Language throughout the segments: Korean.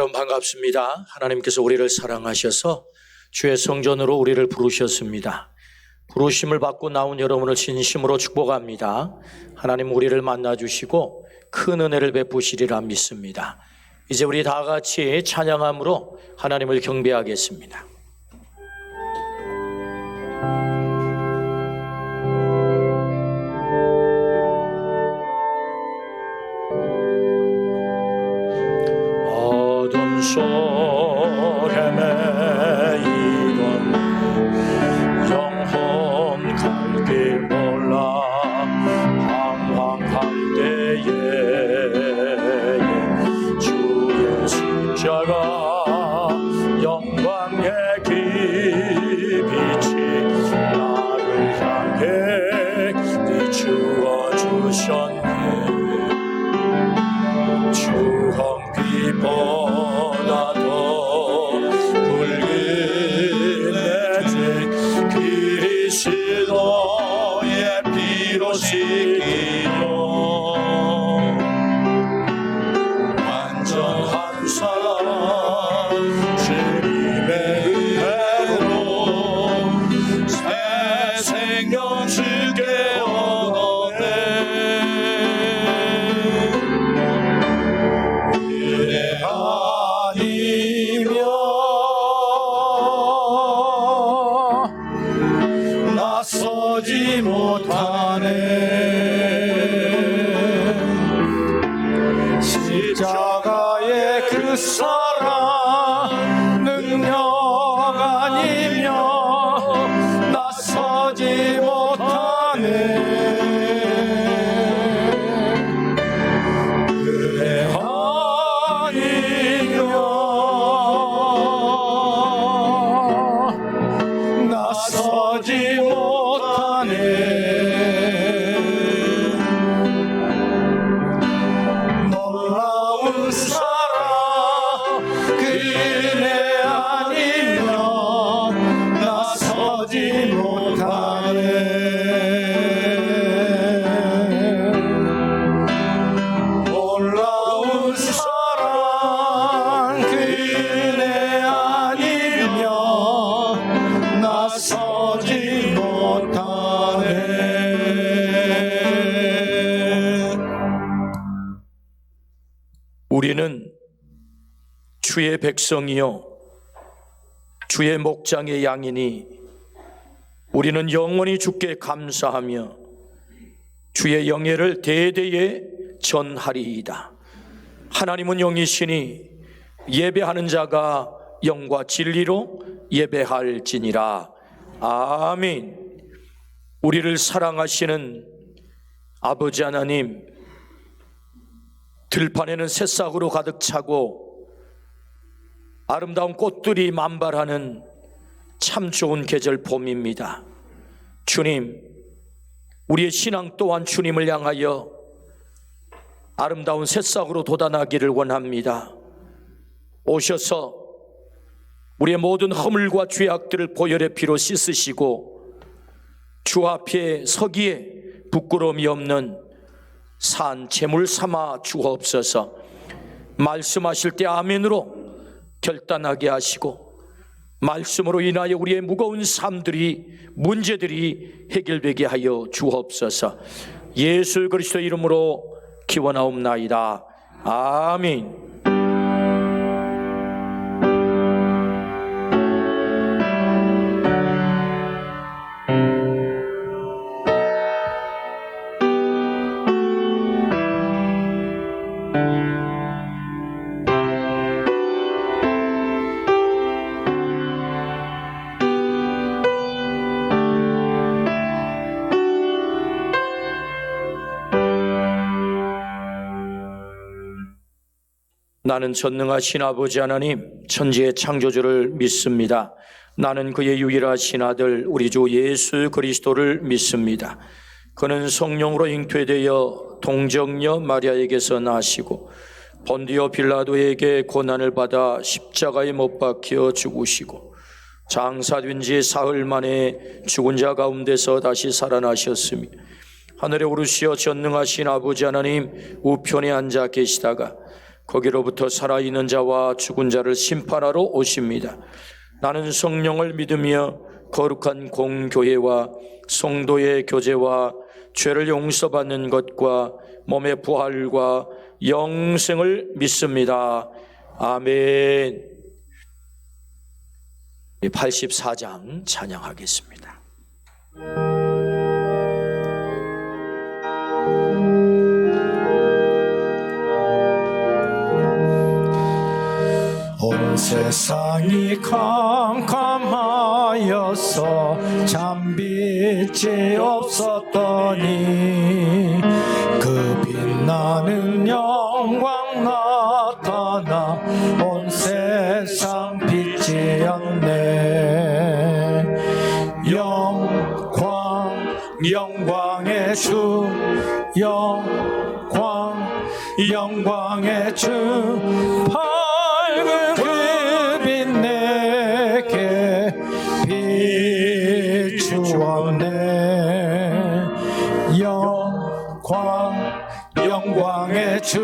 여러분 반갑습니다. 하나님께서 우리를 사랑하셔서 주의 성전으로 우리를 부르셨습니다. 부르심을 받고 나온 여러분을 진심으로 축복합니다. 하나님 우리를 만나주시고 큰 은혜를 베푸시리라 믿습니다. 이제 우리 다 같이 찬양함으로 하나님을 경배하겠습니다. 어둠 속에 매이던 영혼 갈 길 몰라 방황할 때에 주의 십자가 영광의 빛이 나를 향해 비추어 주셨네. 주홍빛보다 더 붉은 내색 그리스도의 피로 씻기며 완전한 사랑 주님의 은혜로 새 생명 주게 얻었네. 은혜 아니면 나서지 못하네. 십자가의 그 사랑 능력 아니면 나서지 못하네. 은혜 아니면 나서지 못하네. 놀라운 사랑 그 은혜 아니면 나서지 못하네. 놀라운 사랑 그 은혜 아니면 나서지 못하네. 우리는 주의 백성이요 주의 목장의 양이니 우리는 영원히 주께 감사하며 주의 영예를 대대에 전하리이다. 하나님은 영이시니 예배하는 자가 영과 진리로 예배할지니라. 아멘. 우리를 사랑하시는 아버지 하나님, 들판에는 새싹으로 가득 차고 아름다운 꽃들이 만발하는 참 좋은 계절 봄입니다. 주님, 우리의 신앙 또한 주님을 향하여 아름다운 새싹으로 돋아나기를 원합니다. 오셔서 우리의 모든 허물과 죄악들을 보혈의 피로 씻으시고 주 앞에 서기에 부끄러움이 없는 산 제물 삼아 주옵소서. 말씀하실 때 아멘으로 결단하게 하시고 말씀으로 인하여 우리의 무거운 삶들이 문제들이 해결되게 하여 주옵소서. 예수 그리스도 이름으로 기원하옵나이다. 아멘. 나는 전능하신 아버지 하나님 천지의 창조주를 믿습니다. 나는 그의 유일하신 아들 우리 주 예수 그리스도를 믿습니다. 그는 성령으로 잉태되어 동정녀 마리아에게서 나시고 본디오 빌라도에게 고난을 받아 십자가에 못 박혀 죽으시고 장사된 지 사흘 만에 죽은 자 가운데서 다시 살아나셨으며 하늘에 오르시어 전능하신 아버지 하나님 우편에 앉아 계시다가 거기로부터 살아있는 자와 죽은 자를 심판하러 오십니다. 나는 성령을 믿으며 거룩한 공교회와 성도의 교제와 죄를 용서받는 것과 몸의 부활과 영생을 믿습니다. 아멘. 84장 찬양하겠습니다. 온 세상이 캄캄하여서 잠빛이 없었더니 그 빛나는 영광 나타나 온 세상 빛이 않네. 영광의 주, 영광의 주, 밝은 그 빛 내게 비추었네. 영광의 주,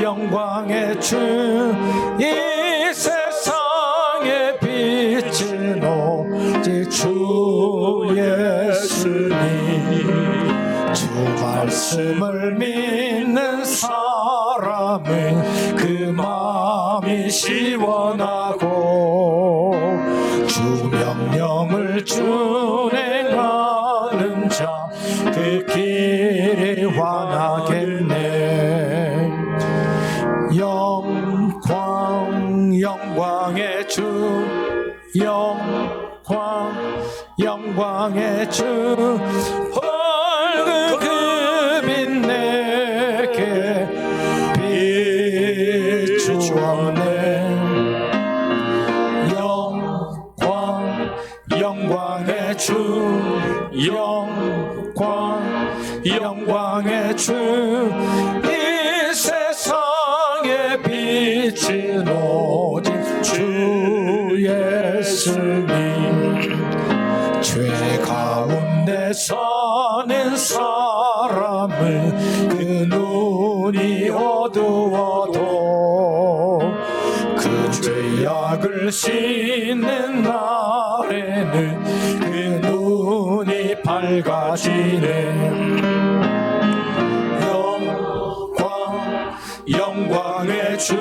영광의 주, 이 세상의 빛은 오직 주 예수님. 주 말씀을 믿는 사람은 그 마음이 시원하고 주 명령을 준행하는 자 그 길이 환하겠네. 영광의 주, 영광의 주, 밝은 그 빛 내게 비추었네. 영광의 주, 영광의 주, 이 세상의 빛은 오직 주 예수님. 죄 가운데 사는 사람은 그 눈이 어두워도 그 죄악을 씻는 날에는 그 눈이 밝아지네. 영광의 주,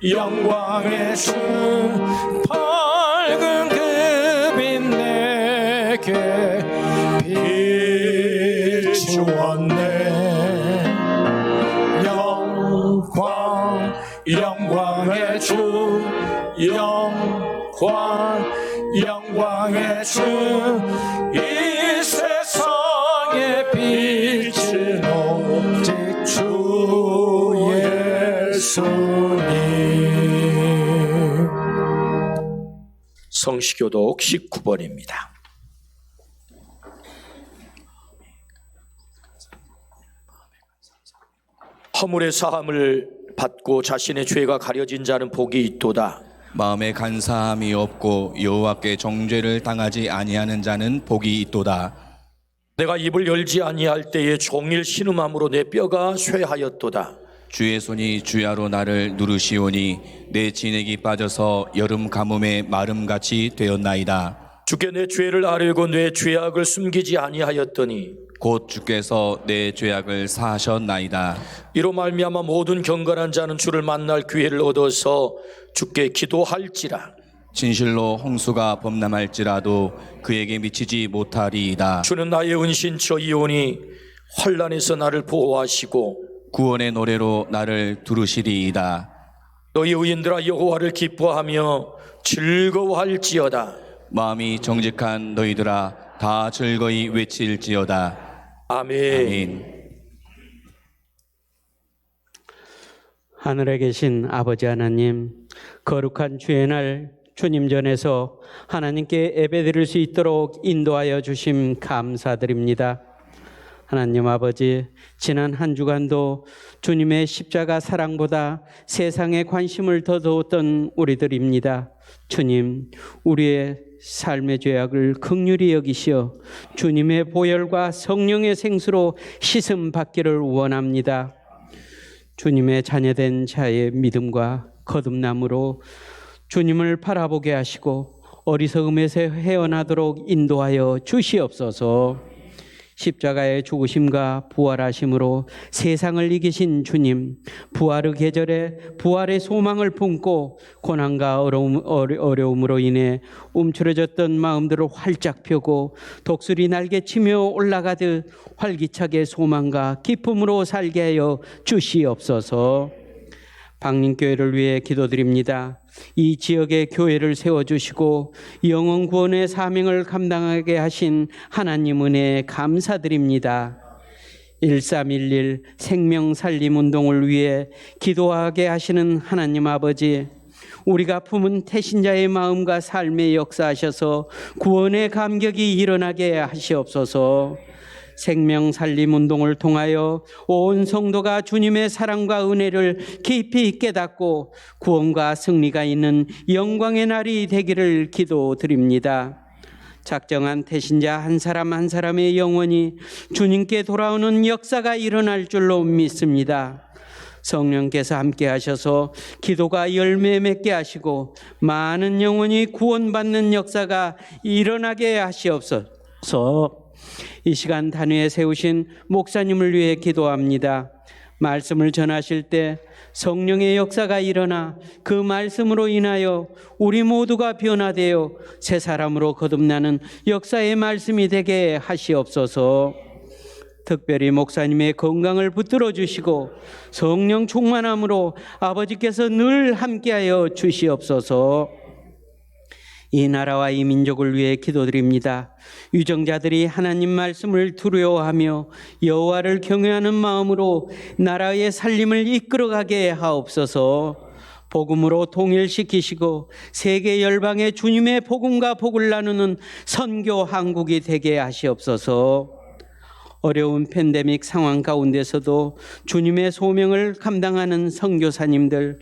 영광의 주, 밝은 그 빛 내게 비추었네. 영광의 주, 영광의 주, 이 세상의 빛은 오직 주 예수님. 성시교독 19번입니다. 허물의 사함을 받고 자신의 죄가 가려진 자는 복이 있도다. 마음에 간사함이 없고 여호와께 정죄를 당하지 아니하는 자는 복이 있도다. 내가 입을 열지 아니할 때에 종일 신음함으로 내 뼈가 쇠하였도다. 주의 손이 주야로 나를 누르시오니 내 진액이 빠져서 여름 가뭄에 마름같이 되었나이다. 주께 내 죄를 아뢰고 내 죄악을 숨기지 아니하였더니 곧 주께서 내 죄악을 사하셨나이다. 이로 말미암아 모든 경건한 자는 주를 만날 기회를 얻어서 주께 기도할지라. 진실로 홍수가 범람할지라도 그에게 미치지 못하리이다. 주는 나의 은신처이오니 환난에서 나를 보호하시고 구원의 노래로 나를 두르시리이다. 너희 의인들아 여호와를 기뻐하며 즐거워할지어다. 마음이 정직한 너희들아 다 즐거이 외칠지어다. 아멘. 아멘. 하늘에 계신 아버지 하나님, 거룩한 주의 날 주님 전에서 하나님께 예배드릴 수 있도록 인도하여 주심 감사드립니다. 하나님 아버지, 지난 한 주간도 주님의 십자가 사랑보다 세상에 관심을 더 두었던 우리들입니다. 주님, 우리의 삶의 죄악을 긍휼히 여기시어 주님의 보혈과 성령의 생수로 씻음 받기를 원합니다. 주님의 자녀된 자의 믿음과 거듭남으로 주님을 바라보게 하시고 어리석음에서 헤어나도록 인도하여 주시옵소서. 십자가의 죽으심과 부활하심으로 세상을 이기신 주님, 부활의 계절에 부활의 소망을 품고 고난과 어려움으로 인해 움츠러졌던 마음들을 활짝 펴고 독수리 날개치며 올라가듯 활기차게 소망과 기쁨으로 살게 하여 주시옵소서. 방림교회를 위해 기도드립니다. 이 지역의 교회를 세워주시고 영혼 구원의 사명을 감당하게 하신 하나님 은혜에 감사드립니다. 1311 생명살림운동을 위해 기도하게 하시는 하나님 아버지, 우리가 품은 태신자의 마음과 삶에 역사하셔서 구원의 감격이 일어나게 하시옵소서. 생명살림운동을 통하여 온 성도가 주님의 사랑과 은혜를 깊이 깨닫고 구원과 승리가 있는 영광의 날이 되기를 기도드립니다. 작정한 태신자 한 사람 한 사람의 영혼이 주님께 돌아오는 역사가 일어날 줄로 믿습니다. 성령께서 함께 하셔서 기도가 열매 맺게 하시고 많은 영혼이 구원받는 역사가 일어나게 하시옵소서. 이 시간 단위에 세우신 목사님을 위해 기도합니다. 말씀을 전하실 때 성령의 역사가 일어나 그 말씀으로 인하여 우리 모두가 변화되어 새 사람으로 거듭나는 역사의 말씀이 되게 하시옵소서. 특별히 목사님의 건강을 붙들어 주시고 성령 충만함으로 아버지께서 늘 함께하여 주시옵소서. 이 나라와 이 민족을 위해 기도드립니다. 유정자들이 하나님 말씀을 두려워하며 여호와를 경외하는 마음으로 나라의 살림을 이끌어가게 하옵소서. 복음으로 통일시키시고 세계 열방에 주님의 복음과 복을 나누는 선교 한국이 되게 하시옵소서. 어려운 팬데믹 상황 가운데서도 주님의 소명을 감당하는 선교사님들,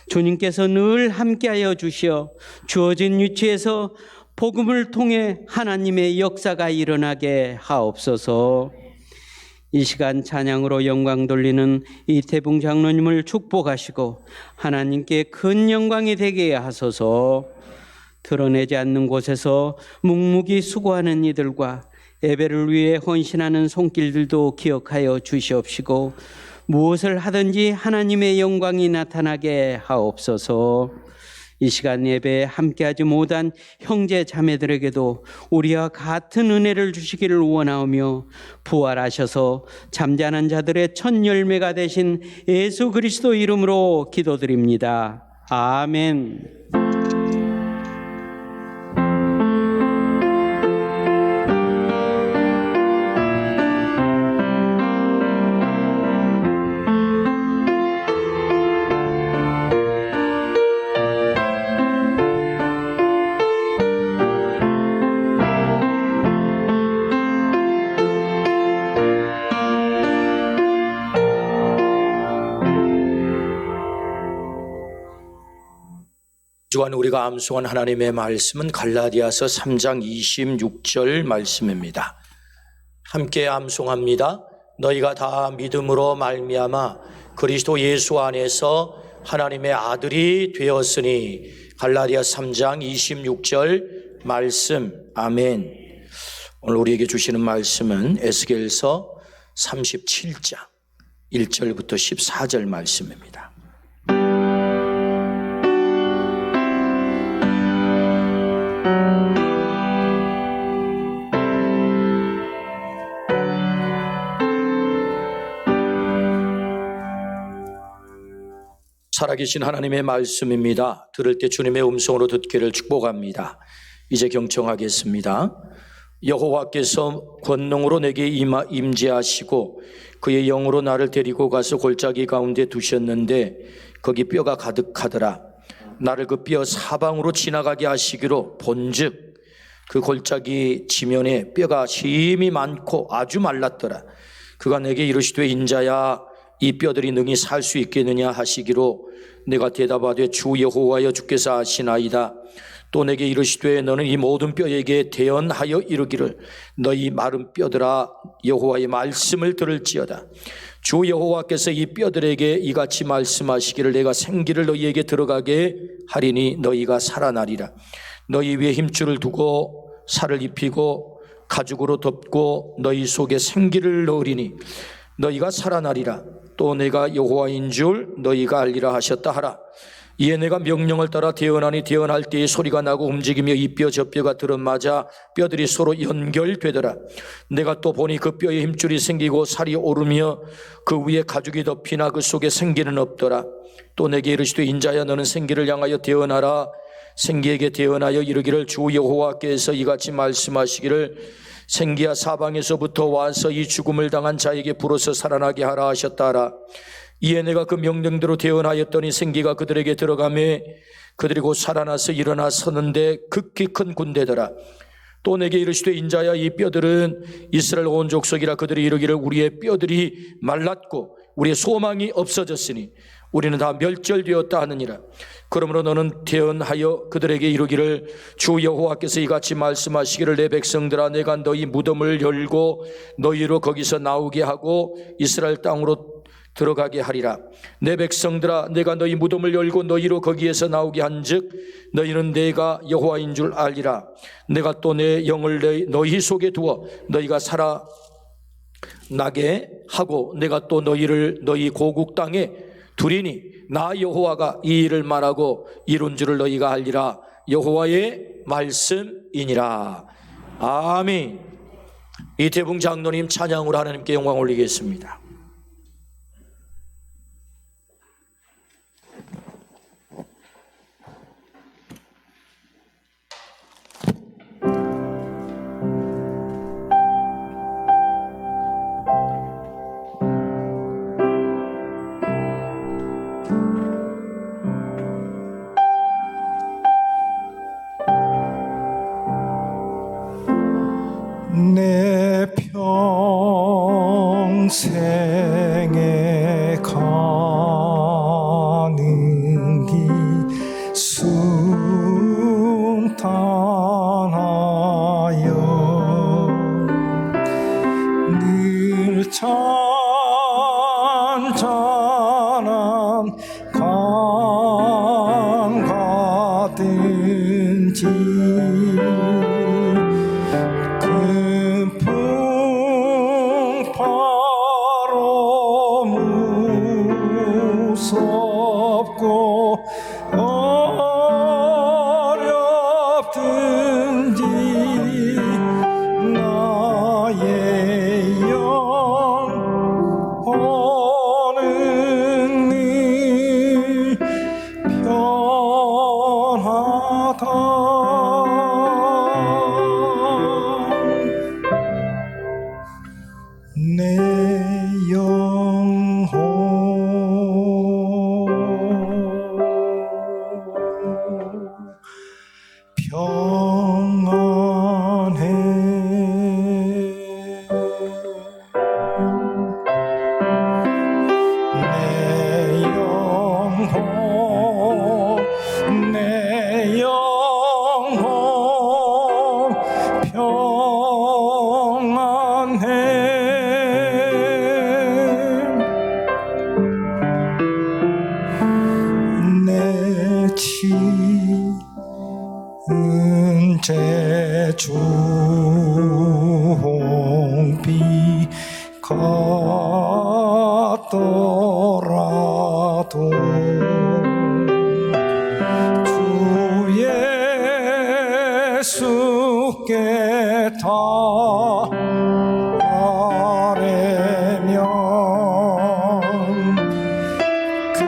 주님께서 늘 함께하여 주시어 주어진 위치에서 복음을 통해 하나님의 역사가 일어나게 하옵소서. 이 시간 찬양으로 영광 돌리는 이태붕 장로님을 축복하시고 하나님께 큰 영광이 되게 하소서. 드러내지 않는 곳에서 묵묵히 수고하는 이들과 예배를 위해 헌신하는 손길들도 기억하여 주시옵시고 무엇을 하든지 하나님의 영광이 나타나게 하옵소서. 이 시간 예배에 함께하지 못한 형제 자매들에게도 우리와 같은 은혜를 주시기를 원하오며 부활하셔서 잠자는 자들의 첫 열매가 되신 예수 그리스도 이름으로 기도드립니다. 아멘. 주간 우리가 암송한 하나님의 말씀은 갈라디아서 3장 26절 말씀입니다. 함께 암송합니다. 너희가 다 믿음으로 말미암아 그리스도 예수 안에서 하나님의 아들이 되었으니. 갈라디아 3장 26절 말씀. 아멘. 오늘 우리에게 주시는 말씀은 에스겔서 37장 1절부터 14절 말씀입니다. 살아계신 하나님의 말씀입니다. 들을 때 주님의 음성으로 듣기를 축복합니다. 이제 경청하겠습니다. 여호와께서 권능으로 내게 임재하시고 그의 영으로 나를 데리고 가서 골짜기 가운데 두셨는데 거기 뼈가 가득하더라. 나를 그 뼈 사방으로 지나가게 하시기로 본즉 그 골짜기 지면에 뼈가 심히 많고 아주 말랐더라. 그가 내게 이르시되 인자야 이 뼈들이 능히 살 수 있겠느냐 하시기로 내가 대답하되 주 여호와여 주께서 아시나이다. 또 내게 이르시되 너는 이 모든 뼈에게 대언하여 이르기를 너희 마른 뼈들아 여호와의 말씀을 들을지어다. 주 여호와께서 이 뼈들에게 이같이 말씀하시기를 내가 생기를 너희에게 들어가게 하리니 너희가 살아나리라. 너희 위에 힘줄을 두고 살을 입히고 가죽으로 덮고 너희 속에 생기를 넣으리니 너희가 살아나리라. 또 내가 여호와인 줄 너희가 알리라 하셨다 하라. 이에 내가 명령을 따라 대언하니 대언할 때에 소리가 나고 움직이며 이 뼈 저 뼈가 들어맞아 뼈들이 서로 연결되더라. 내가 또 보니 그 뼈에 힘줄이 생기고 살이 오르며 그 위에 가죽이 덮이나 그 속에 생기는 없더라. 또 내게 이르시되 인자야 너는 생기를 향하여 대언하라. 생기에게 대언하여 이르기를 주 여호와께서 이같이 말씀하시기를 생기야 사방에서부터 와서 이 죽음을 당한 자에게 불어서 살아나게 하라 하셨다 하라. 이에 내가 그 명령대로 대언하였더니 생기가 그들에게 들어가매 그들이 곧 살아나서 일어나 서는데 극히 큰 군대더라. 또 내게 이르시되 인자야 이 뼈들은 이스라엘 온 족속이라. 그들이 이르기를 우리의 뼈들이 말랐고 우리의 소망이 없어졌으니 우리는 다 멸절되었다 하느니라. 그러므로 너는 대언하여 그들에게 이르기를 주 여호와께서 이같이 말씀하시기를 내 백성들아 내가 너희 무덤을 열고 너희로 거기서 나오게 하고 이스라엘 땅으로 들어가게 하리라. 내 백성들아 내가 너희 무덤을 열고 너희로 거기에서 나오게 한즉 너희는 내가 여호와인 줄 알리라. 내가 또 내 영을 너희 속에 두어 너희가 살아나게 하고 내가 또 너희를 너희 고국 땅에 두리니 나 여호와가 이 일을 말하고 이룬 줄을 너희가 알리라. 여호와의 말씀이니라. 아멘. 이태붕 장로님 찬양으로 하나님께 영광 올리겠습니다. 내 평생에 가는 길 순탄하여 늘 잔잔한 강 가든지 무섭고 어렵든지 나의 영혼은 늘 편하다. 내 영혼 평안해. 내 영혼 평안해. 내 지은 제주 홍비 같더라도 주 예수께 다 아뢰면 그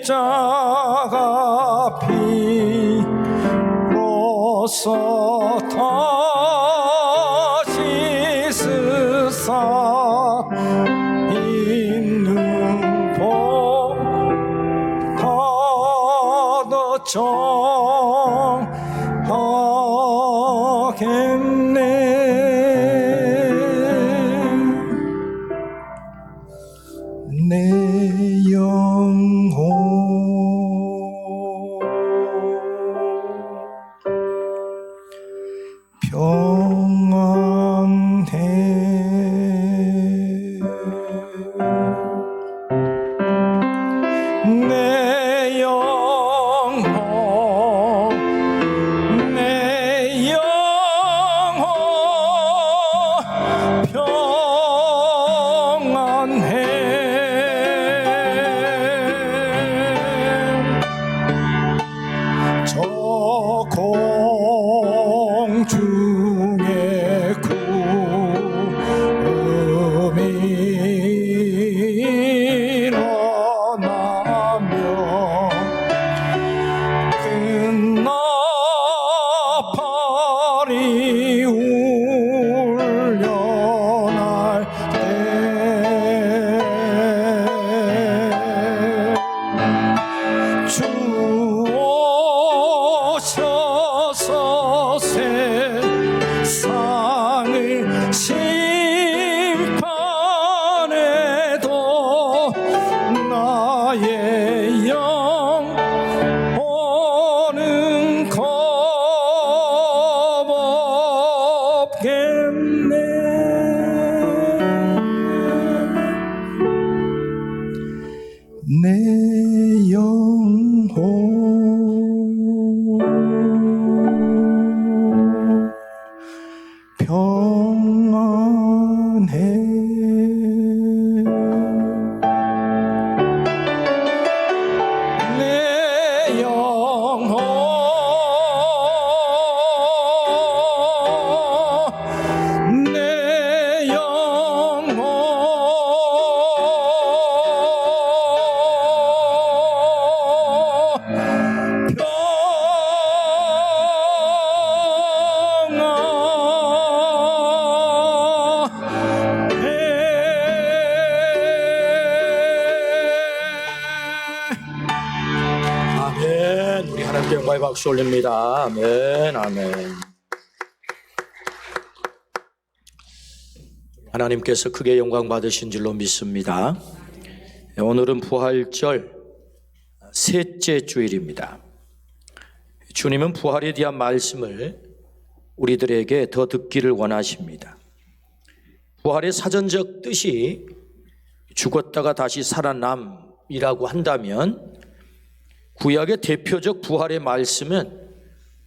십자가 피로써 다시 스사 있는 복보다 정하겠네. 평안해. 내 영혼 내 영혼 아멘. 우리 하나님께 영광의 박수 올립니다. 아멘, 아멘. 하나님께서 크게 영광 받으신 줄로 믿습니다. 오늘은 부활절 셋째 주일입니다. 주님은 부활에 대한 말씀을 우리들에게 더 듣기를 원하십니다. 부활의 사전적 뜻이 죽었다가 다시 살아남이라고 한다면 구약의 대표적 부활의 말씀은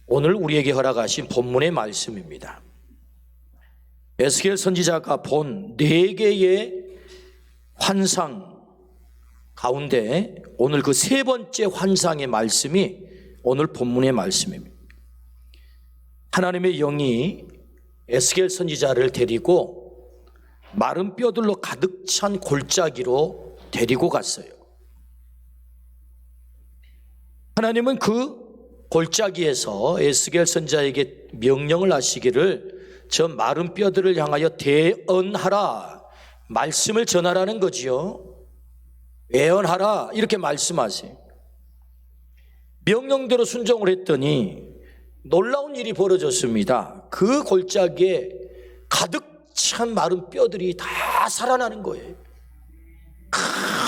오늘 우리에게 허락하신 본문의 말씀입니다. 에스겔 선지자가 본 4개의 환상 가운데 오늘 그 3번째 환상의 말씀이 오늘 본문의 말씀입니다. 하나님의 영이 에스겔 선지자를 데리고 마른 뼈들로 가득 찬 골짜기로 데리고 갔어요. 하나님은 그 골짜기에서 에스겔 선지자에게 명령을 하시기를 저 마른 뼈들을 향하여 대언하라, 말씀을 전하라는 거지요. 예언하라 이렇게 말씀하세요. 명령대로 순종을 했더니 놀라운 일이 벌어졌습니다. 그 골짜기에 가득 찬 마른 뼈들이 다 살아나는 거예요.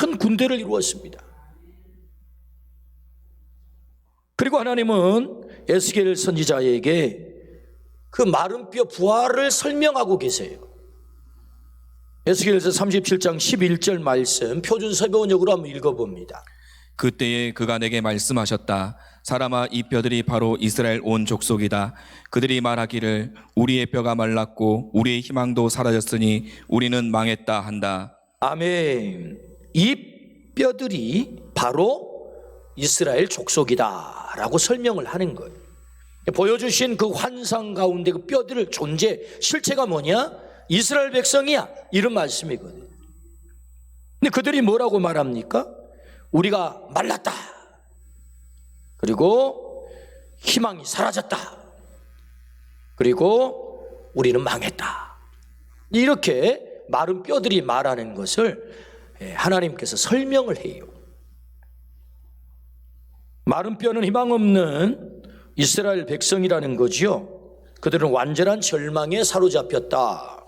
큰 군대를 이루었습니다. 그리고 하나님은 에스겔 선지자에게 그 마른 뼈 부활을 설명하고 계세요. 에스겔서 37장 11절 말씀 표준 서변역으로 한번 읽어봅니다. 그때에 그가 내게 말씀하셨다. 사람아, 이 뼈들이 바로 이스라엘 온 족속이다. 그들이 말하기를 우리의 뼈가 말랐고 우리의 희망도 사라졌으니 우리는 망했다 한다. 아멘. 이 뼈들이 바로 이스라엘 족속이다 라고 설명을 하는 거예요. 보여주신 그 환상 가운데 그 뼈들을 존재, 실체가 뭐냐? 이스라엘 백성이야, 이런 말씀이거든요. 근데 그들이 뭐라고 말합니까? 우리가 말랐다, 그리고 희망이 사라졌다, 그리고 우리는 망했다, 이렇게 마른 뼈들이 말하는 것을 하나님께서 설명을 해요. 마른 뼈는 희망 없는 이스라엘 백성이라는 거지요. 그들은 완전한 절망에 사로잡혔다.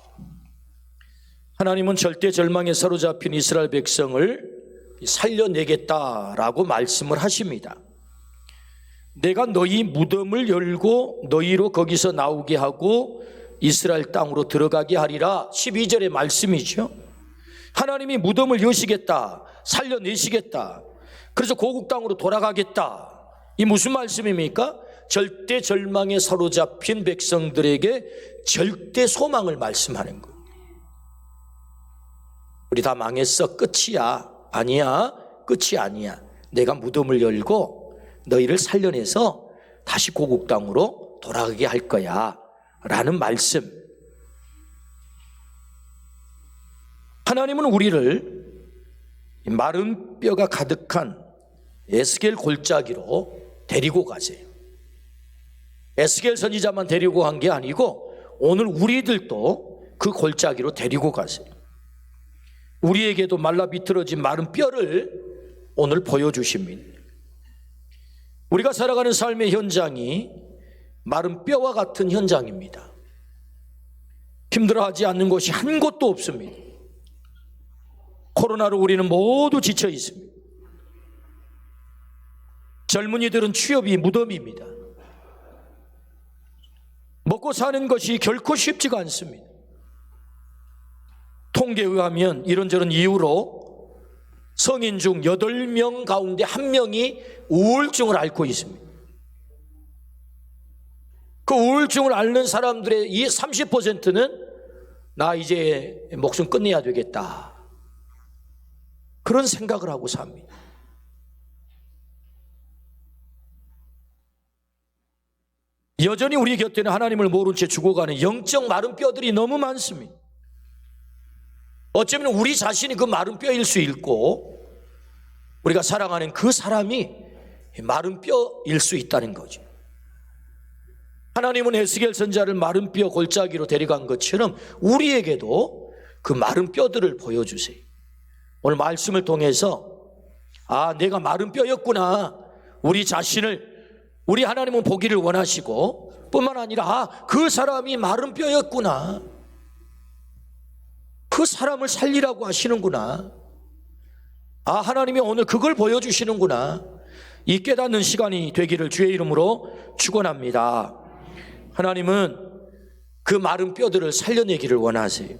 하나님은 절대 절망에 사로잡힌 이스라엘 백성을 살려내겠다라고 말씀을 하십니다. 내가 너희 무덤을 열고 너희로 거기서 나오게 하고 이스라엘 땅으로 들어가게 하리라. 12절의 말씀이죠. 하나님이 무덤을 여시겠다, 살려내시겠다, 그래서 고국 땅으로 돌아가겠다. 이 무슨 말씀입니까? 절대 절망에 사로잡힌 백성들에게 절대 소망을 말씀하는 거예요. 우리 다 망했어, 끝이야. 아니야, 끝이 아니야. 내가 무덤을 열고 너희를 살려내서 다시 고국 땅으로 돌아가게 할 거야 라는 말씀. 하나님은 우리를 마른 뼈가 가득한 에스겔 골짜기로 데리고 가세요. 에스겔 선지자만 데리고 간 게 아니고 오늘 우리들도 그 골짜기로 데리고 가세요. 우리에게도 말라 비틀어진 마른 뼈를 오늘 보여주십니다. 우리가 살아가는 삶의 현장이 마른 뼈와 같은 현장입니다. 힘들어하지 않는 곳이 한 곳도 없습니다. 코로나로 우리는 모두 지쳐 있습니다. 젊은이들은 취업이 무덤입니다. 먹고 사는 것이 결코 쉽지가 않습니다. 통계에 의하면 이런저런 이유로 성인 중 8명 가운데 1명이 우울증을 앓고 있습니다. 그 우울증을 앓는 사람들의 이 30%는 나 이제 목숨 끝내야 되겠다, 그런 생각을 하고 삽니다. 여전히 우리 곁에는 하나님을 모른 채 죽어가는 영적 마른 뼈들이 너무 많습니다. 어쩌면 우리 자신이 그 마른 뼈일 수 있고 우리가 사랑하는 그 사람이 마른 뼈일 수 있다는 거죠. 하나님은 에스겔 선지자를 마른 뼈 골짜기로 데려간 것처럼 우리에게도 그 마른 뼈들을 보여주세요. 오늘 말씀을 통해서 내가 마른 뼈였구나, 우리 자신을 우리 하나님은 보기를 원하시고 뿐만 아니라 그 사람이 마른 뼈였구나, 그 사람을 살리라고 하시는구나, 하나님이 오늘 그걸 보여주시는구나, 이 깨닫는 시간이 되기를 주의 이름으로 축원합니다. 하나님은 그 마른 뼈들을 살려내기를 원하세요.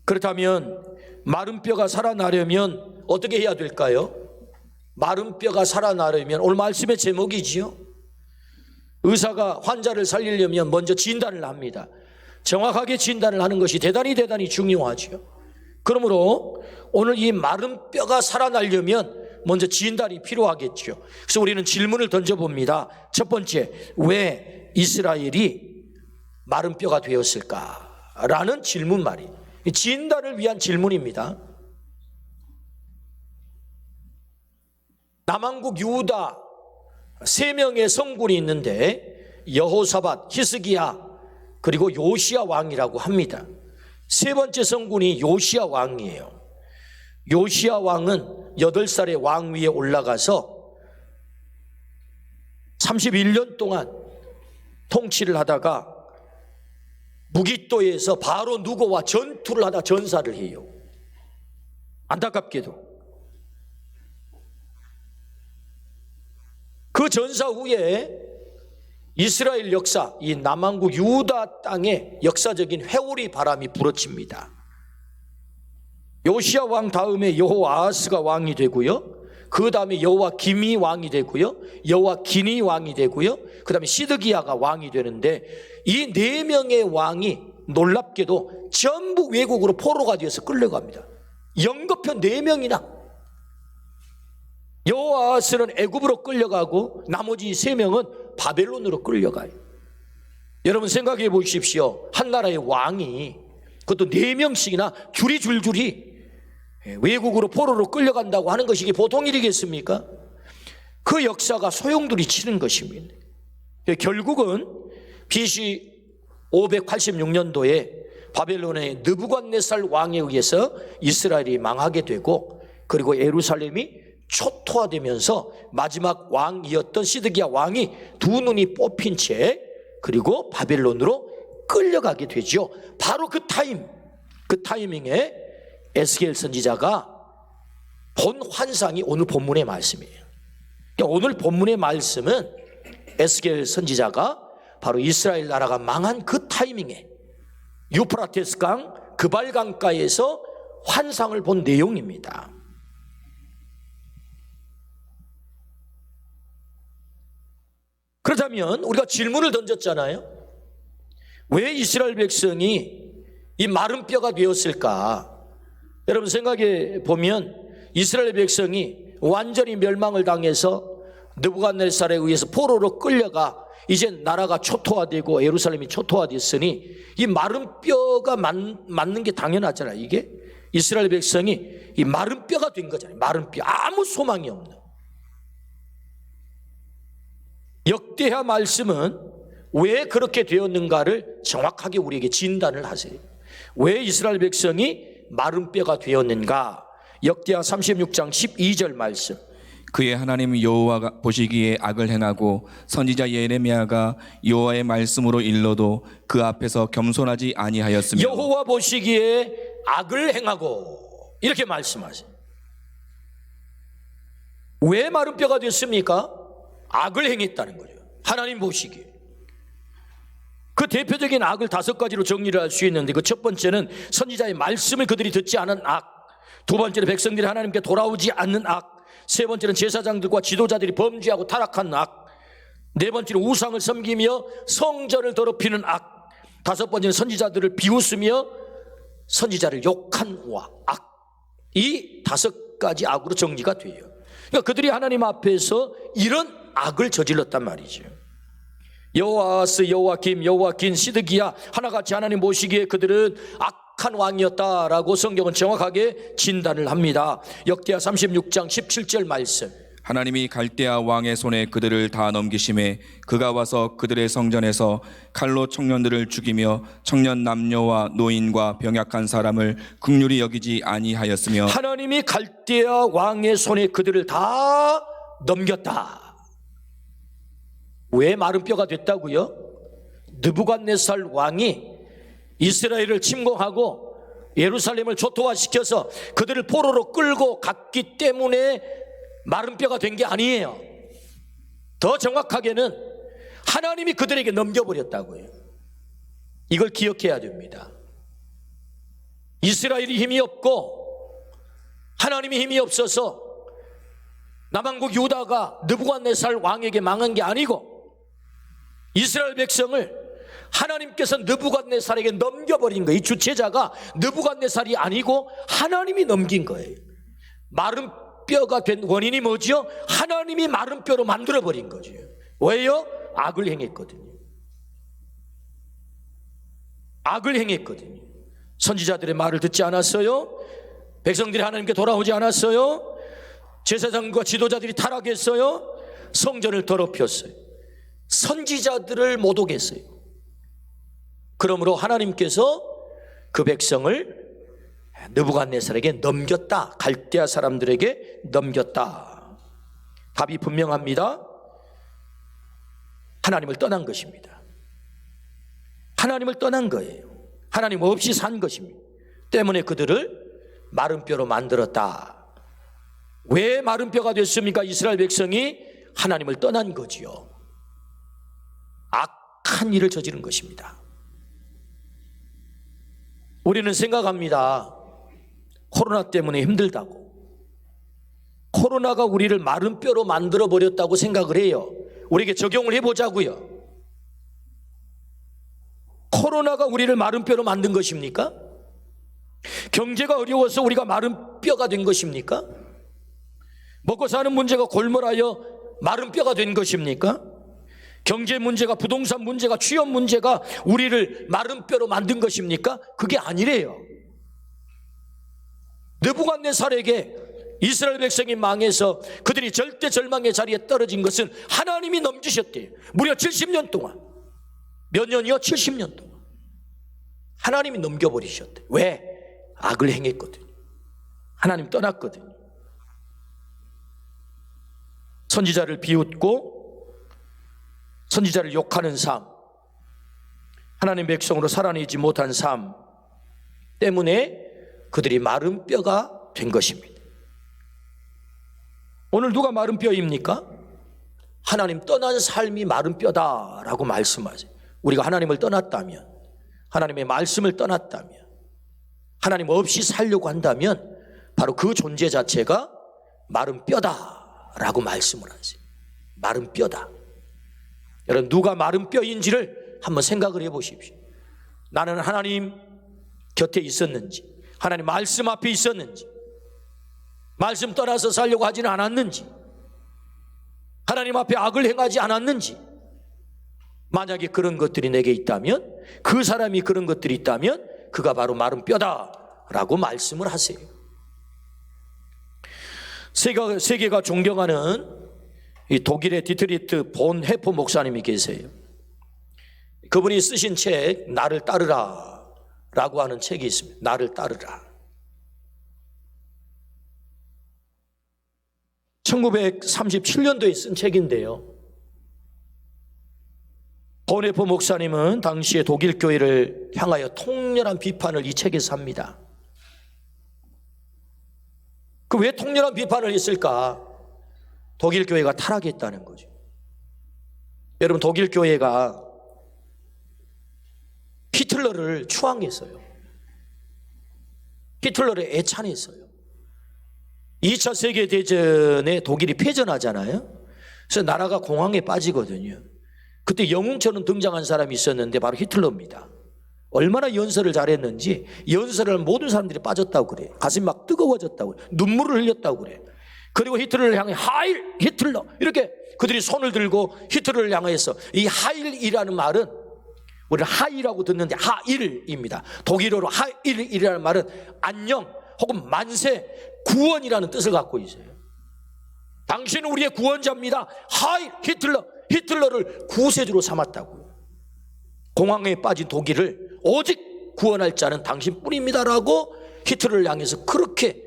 그렇다면 마른 뼈가 살아나려면 어떻게 해야 될까요? 마른 뼈가 살아나려면 오늘 말씀의 제목이지요. 의사가 환자를 살리려면 먼저 진단을 합니다. 정확하게 진단을 하는 것이 대단히 중요하죠. 그러므로 오늘 이 마른 뼈가 살아나려면 먼저 진단이 필요하겠죠. 그래서 우리는 질문을 던져봅니다. 첫 번째, 왜 이스라엘이 마른 뼈가 되었을까? 라는 질문 말이에요. 진단을 위한 질문입니다. 남왕국 유다 3명의 성군이 있는데 여호사밧, 히스기야, 그리고 요시야 왕이라고 합니다. 세 번째 성군이 요시야 왕이에요. 요시야 왕은 8살에 왕 위에 올라가서 31년 동안 통치를 하다가 무기또에서 바로 누고와 전투를 하다 전사를 해요. 안타깝게도 그 전사 후에 이스라엘 역사, 이 남왕국 유다 땅에 역사적인 회오리 바람이 불어칩니다. 요시야 왕 다음에 여호아하스가 왕이 되고요, 그 다음에 여호와김이 왕이 되고요, 여호와긴이 왕이 되고요, 그 다음에 시드기야가 왕이 되는데 이 4명의 왕이 놀랍게도 전부 외국으로 포로가 되어서 끌려갑니다. 연거편 4명이나. 여호아하스는 애굽으로 끌려가고 나머지 3명은 바벨론으로 끌려가요. 여러분 생각해 보십시오. 한 나라의 왕이 그것도 4명씩이나 줄줄이 외국으로 포로로 끌려간다고 하는 것이 이게 보통 일이겠습니까? 그 역사가 소용돌이 치는 것입니다. 결국은 BC 586년도에 바벨론의 느부갓네살 왕에 의해서 이스라엘이 망하게 되고, 그리고 예루살렘이 초토화되면서 마지막 왕이었던 시드기야 왕이 2눈이 뽑힌 채 그리고 바벨론으로 끌려가게 되죠. 바로 그 타이밍에 에스겔 선지자가 본 환상이 오늘 본문의 말씀이에요. 그러니까 오늘 본문의 말씀은 에스겔 선지자가 바로 이스라엘 나라가 망한 그 타이밍에 유프라테스 강 그발 강가에서 환상을 본 내용입니다. 그렇다면 우리가 질문을 던졌잖아요. 왜 이스라엘 백성이 이 마른 뼈가 되었을까? 여러분 생각해 보면 이스라엘 백성이 완전히 멸망을 당해서 느부갓네살에 의해서 포로로 끌려가 이제 나라가 초토화되고 예루살렘이 초토화됐으니 이 마른 뼈가 맞는 게 당연하잖아요. 이게 이스라엘 백성이 이 마른 뼈가 된 거잖아요. 마른 뼈, 아무 소망이 없는. 역대하 말씀은 왜 그렇게 되었는가를 정확하게 우리에게 진단을 하세요. 왜 이스라엘 백성이 마른 뼈가 되었는가? 역대하 36장 12절 말씀. 그의 하나님 여호와가 보시기에 악을 행하고 선지자 예레미야가 여호와의 말씀으로 일러도 그 앞에서 겸손하지 아니하였으며, 여호와 보시기에 악을 행하고, 이렇게 말씀하세요. 왜 마른 뼈가 됐습니까? 악을 행했다는 거죠. 하나님 보시기에. 그 대표적인 악을 5가지로 정리를 할 수 있는데, 그 첫 번째는 선지자의 말씀을 그들이 듣지 않은 악, 두 번째는 백성들이 하나님께 돌아오지 않는 악, 세 번째는 제사장들과 지도자들이 범죄하고 타락한 악, 네 번째는 우상을 섬기며 성전을 더럽히는 악, 다섯 번째는 선지자들을 비웃으며 선지자를 욕한 악. 이 다섯 가지 악으로 정리가 돼요. 그러니까 그들이 하나님 앞에서 이런 악을 저질렀단 말이죠. 여호아스, 여호야김, 여호야긴, 시드기야 하나같이 하나님 보시기에 그들은 악한 왕이었다라고 성경은 정확하게 진단을 합니다. 역대하 36장 17절 말씀. 하나님이 갈대아 왕의 손에 그들을 다 넘기심에 그가 와서 그들의 성전에서 칼로 청년들을 죽이며 청년 남녀와 노인과 병약한 사람을 긍휼히 여기지 아니하였으며 하나님이 갈대아 왕의 손에 그들을 다 넘겼다. 왜 마른 뼈가 됐다고요? 느부갓네살 왕이 이스라엘을 침공하고 예루살렘을 초토화시켜서 그들을 포로로 끌고 갔기 때문에 마른 뼈가 된 게 아니에요. 더 정확하게는 하나님이 그들에게 넘겨버렸다고요. 이걸 기억해야 됩니다. 이스라엘이 힘이 없고 하나님이 힘이 없어서 남왕국 유다가 느부갓네살 왕에게 망한 게 아니고 이스라엘 백성을 하나님께서 느부갓네살에게 넘겨버린 거예요. 이 주체자가 느부갓네살이 아니고 하나님이 넘긴 거예요. 마른 뼈가 된 원인이 뭐죠? 하나님이 마른 뼈로 만들어버린 거죠. 왜요? 악을 행했거든요. 악을 행했거든요. 선지자들의 말을 듣지 않았어요. 백성들이 하나님께 돌아오지 않았어요. 제사장과 지도자들이 타락했어요. 성전을 더럽혔어요. 선지자들을 모독했어요. 그러므로 하나님께서 그 백성을 느부갓네살에게 넘겼다. 갈대아 사람들에게 넘겼다. 답이 분명합니다. 하나님을 떠난 것입니다. 하나님을 떠난 거예요. 하나님 없이 산 것입니다. 때문에 그들을 마른 뼈로 만들었다. 왜 마른 뼈가 됐습니까? 이스라엘 백성이 하나님을 떠난 거지요. 악한 일을 저지른 것입니다. 우리는 생각합니다. 코로나 때문에 힘들다고. 코로나가 우리를 마른 뼈로 만들어 버렸다고 생각을 해요. 우리에게 적용을 해보자고요. 코로나가 우리를 마른 뼈로 만든 것입니까? 경제가 어려워서 우리가 마른 뼈가 된 것입니까? 먹고 사는 문제가 골몰하여 마른 뼈가 된 것입니까? 경제 문제가, 부동산 문제가, 취업 문제가 우리를 마른 뼈로 만든 것입니까? 그게 아니래요. 느부갓네살에게 이스라엘 백성이 망해서 그들이 절대 절망의 자리에 떨어진 것은 하나님이 넘기셨대요. 무려 70년 동안. 몇 년이요? 70년 동안. 하나님이 넘겨버리셨대요. 왜? 악을 행했거든요. 하나님 떠났거든요. 선지자를 비웃고 선지자를 욕하는 삶, 하나님 백성으로 살아내지 못한 삶 때문에 그들이 마른 뼈가 된 것입니다. 오늘 누가 마른 뼈입니까? 하나님 떠난 삶이 마른 뼈다라고 말씀하세요. 우리가 하나님을 떠났다면, 하나님의 말씀을 떠났다면, 하나님 없이 살려고 한다면 바로 그 존재 자체가 마른 뼈다라고 말씀을 하세요. 마른 뼈다. 여러분, 누가 마른 뼈인지를 한번 생각을 해보십시오. 나는 하나님 곁에 있었는지, 하나님 말씀 앞에 있었는지, 말씀 떠나서 살려고 하지는 않았는지, 하나님 앞에 악을 행하지 않았는지. 만약에 그런 것들이 내게 있다면, 그 사람이 그런 것들이 있다면 그가 바로 마른 뼈다라고 말씀을 하세요. 세계가 존경하는 이 독일의 디트리트 본 해포 목사님이 계세요. 그분이 쓰신 책 나를 따르라 라고 하는 책이 있습니다. 나를 따르라. 1937년도에 쓴 책인데요, 본 해포 목사님은 당시에 독일 교회를 향하여 통렬한 비판을 이 책에서 합니다. 그 왜 통렬한 비판을 했을까? 독일 교회가 타락했다는 거죠. 여러분, 독일 교회가 히틀러를 추앙했어요. 히틀러를 애찬했어요. 2차 세계대전에 독일이 패전하잖아요. 그래서 나라가 공황에 빠지거든요. 그때 영웅처럼 등장한 사람이 있었는데 바로 히틀러입니다. 얼마나 연설을 잘했는지 연설을 모든 사람들이 빠졌다고 그래. 가슴이 막 뜨거워졌다고 그래. 눈물을 흘렸다고 그래. 그리고 히틀러를 향해 하일 히틀러 이렇게 그들이 손을 들고 히틀러를 향해서 이 하일이라는 말은 우리는 하이라고 듣는데 하일입니다. 독일어로 하일이라는 말은 안녕 혹은 만세 구원이라는 뜻을 갖고 있어요. 당신은 우리의 구원자입니다. 하이 히틀러를 구세주로 삼았다고요. 공황에 빠진 독일을 오직 구원할 자는 당신뿐입니다라고 히틀러를 향해서 그렇게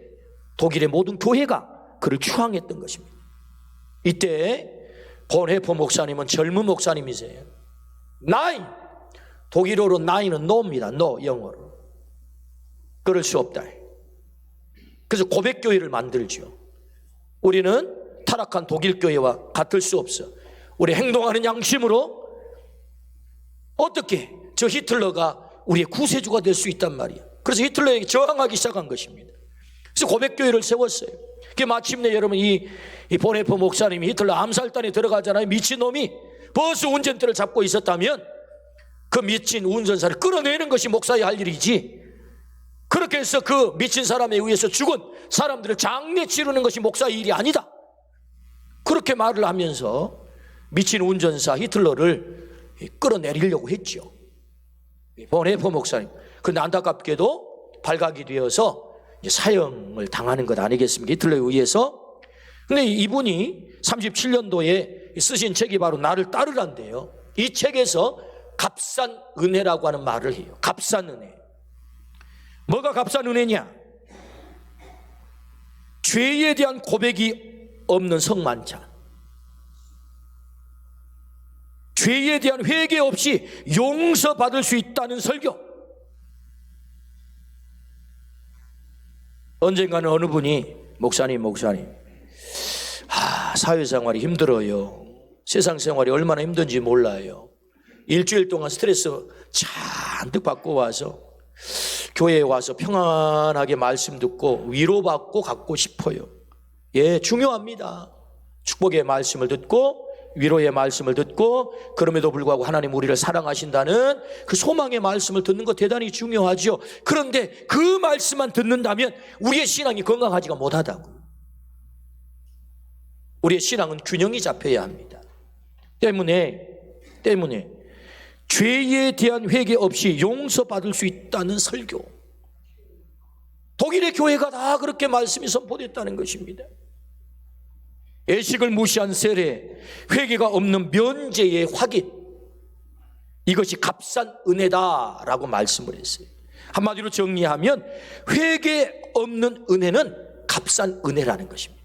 독일의 모든 교회가 그를 추앙했던 것입니다. 이때 본헤퍼 목사님은 젊은 목사님이세요. 나인, 독일어로 나인은 no입니다. no, 영어로. 그럴 수 없다. 그래서 고백교회를 만들죠. 우리는 타락한 독일 교회와 같을 수 없어. 우리 행동하는 양심으로 어떻게 저 히틀러가 우리의 구세주가 될 수 있단 말이야. 그래서 히틀러에게 저항하기 시작한 것입니다. 그래서 고백교회를 세웠어요. 마침내 여러분 이 본헤퍼 목사님이 히틀러 암살단에 들어가잖아요. 미친놈이 버스 운전대를 잡고 있었다면 그 미친 운전사를 끌어내는 것이 목사의 할 일이지, 그렇게 해서 그 미친 사람에 의해서 죽은 사람들을 장례 치르는 것이 목사의 일이 아니다. 그렇게 말을 하면서 미친 운전사 히틀러를 끌어내리려고 했죠. 본헤퍼 목사님. 그런데 안타깝게도 발각이 되어서 사형을 당하는 것 아니겠습니까? 히틀러에 의해서. 근데 이분이 37년도에 쓰신 책이 바로 나를 따르란데요. 이 책에서 값싼 은혜라고 하는 말을 해요. 값싼 은혜. 뭐가 값싼 은혜냐? 죄에 대한 고백이 없는 성만찬, 죄에 대한 회개 없이 용서받을 수 있다는 설교. 언젠가는 어느 분이 목사님 사회생활이 힘들어요. 세상 생활이 얼마나 힘든지 몰라요. 일주일 동안 스트레스 잔뜩 받고 와서 교회에 와서 평안하게 말씀 듣고 위로받고 갖고 싶어요. 예, 중요합니다. 축복의 말씀을 듣고 위로의 말씀을 듣고 그럼에도 불구하고 하나님 우리를 사랑하신다는 그 소망의 말씀을 듣는 것 대단히 중요하죠. 그런데 그 말씀만 듣는다면 우리의 신앙이 건강하지가 못하다고. 우리의 신앙은 균형이 잡혀야 합니다. 때문에 죄에 대한 회개 없이 용서받을 수 있다는 설교. 독일의 교회가 다 그렇게 말씀이 선포됐다는 것입니다. 예식을 무시한 세례, 회개가 없는 면죄의 확인, 이것이 값싼 은혜다라고 말씀을 했어요. 한마디로 정리하면 회개 없는 은혜는 값싼 은혜라는 것입니다.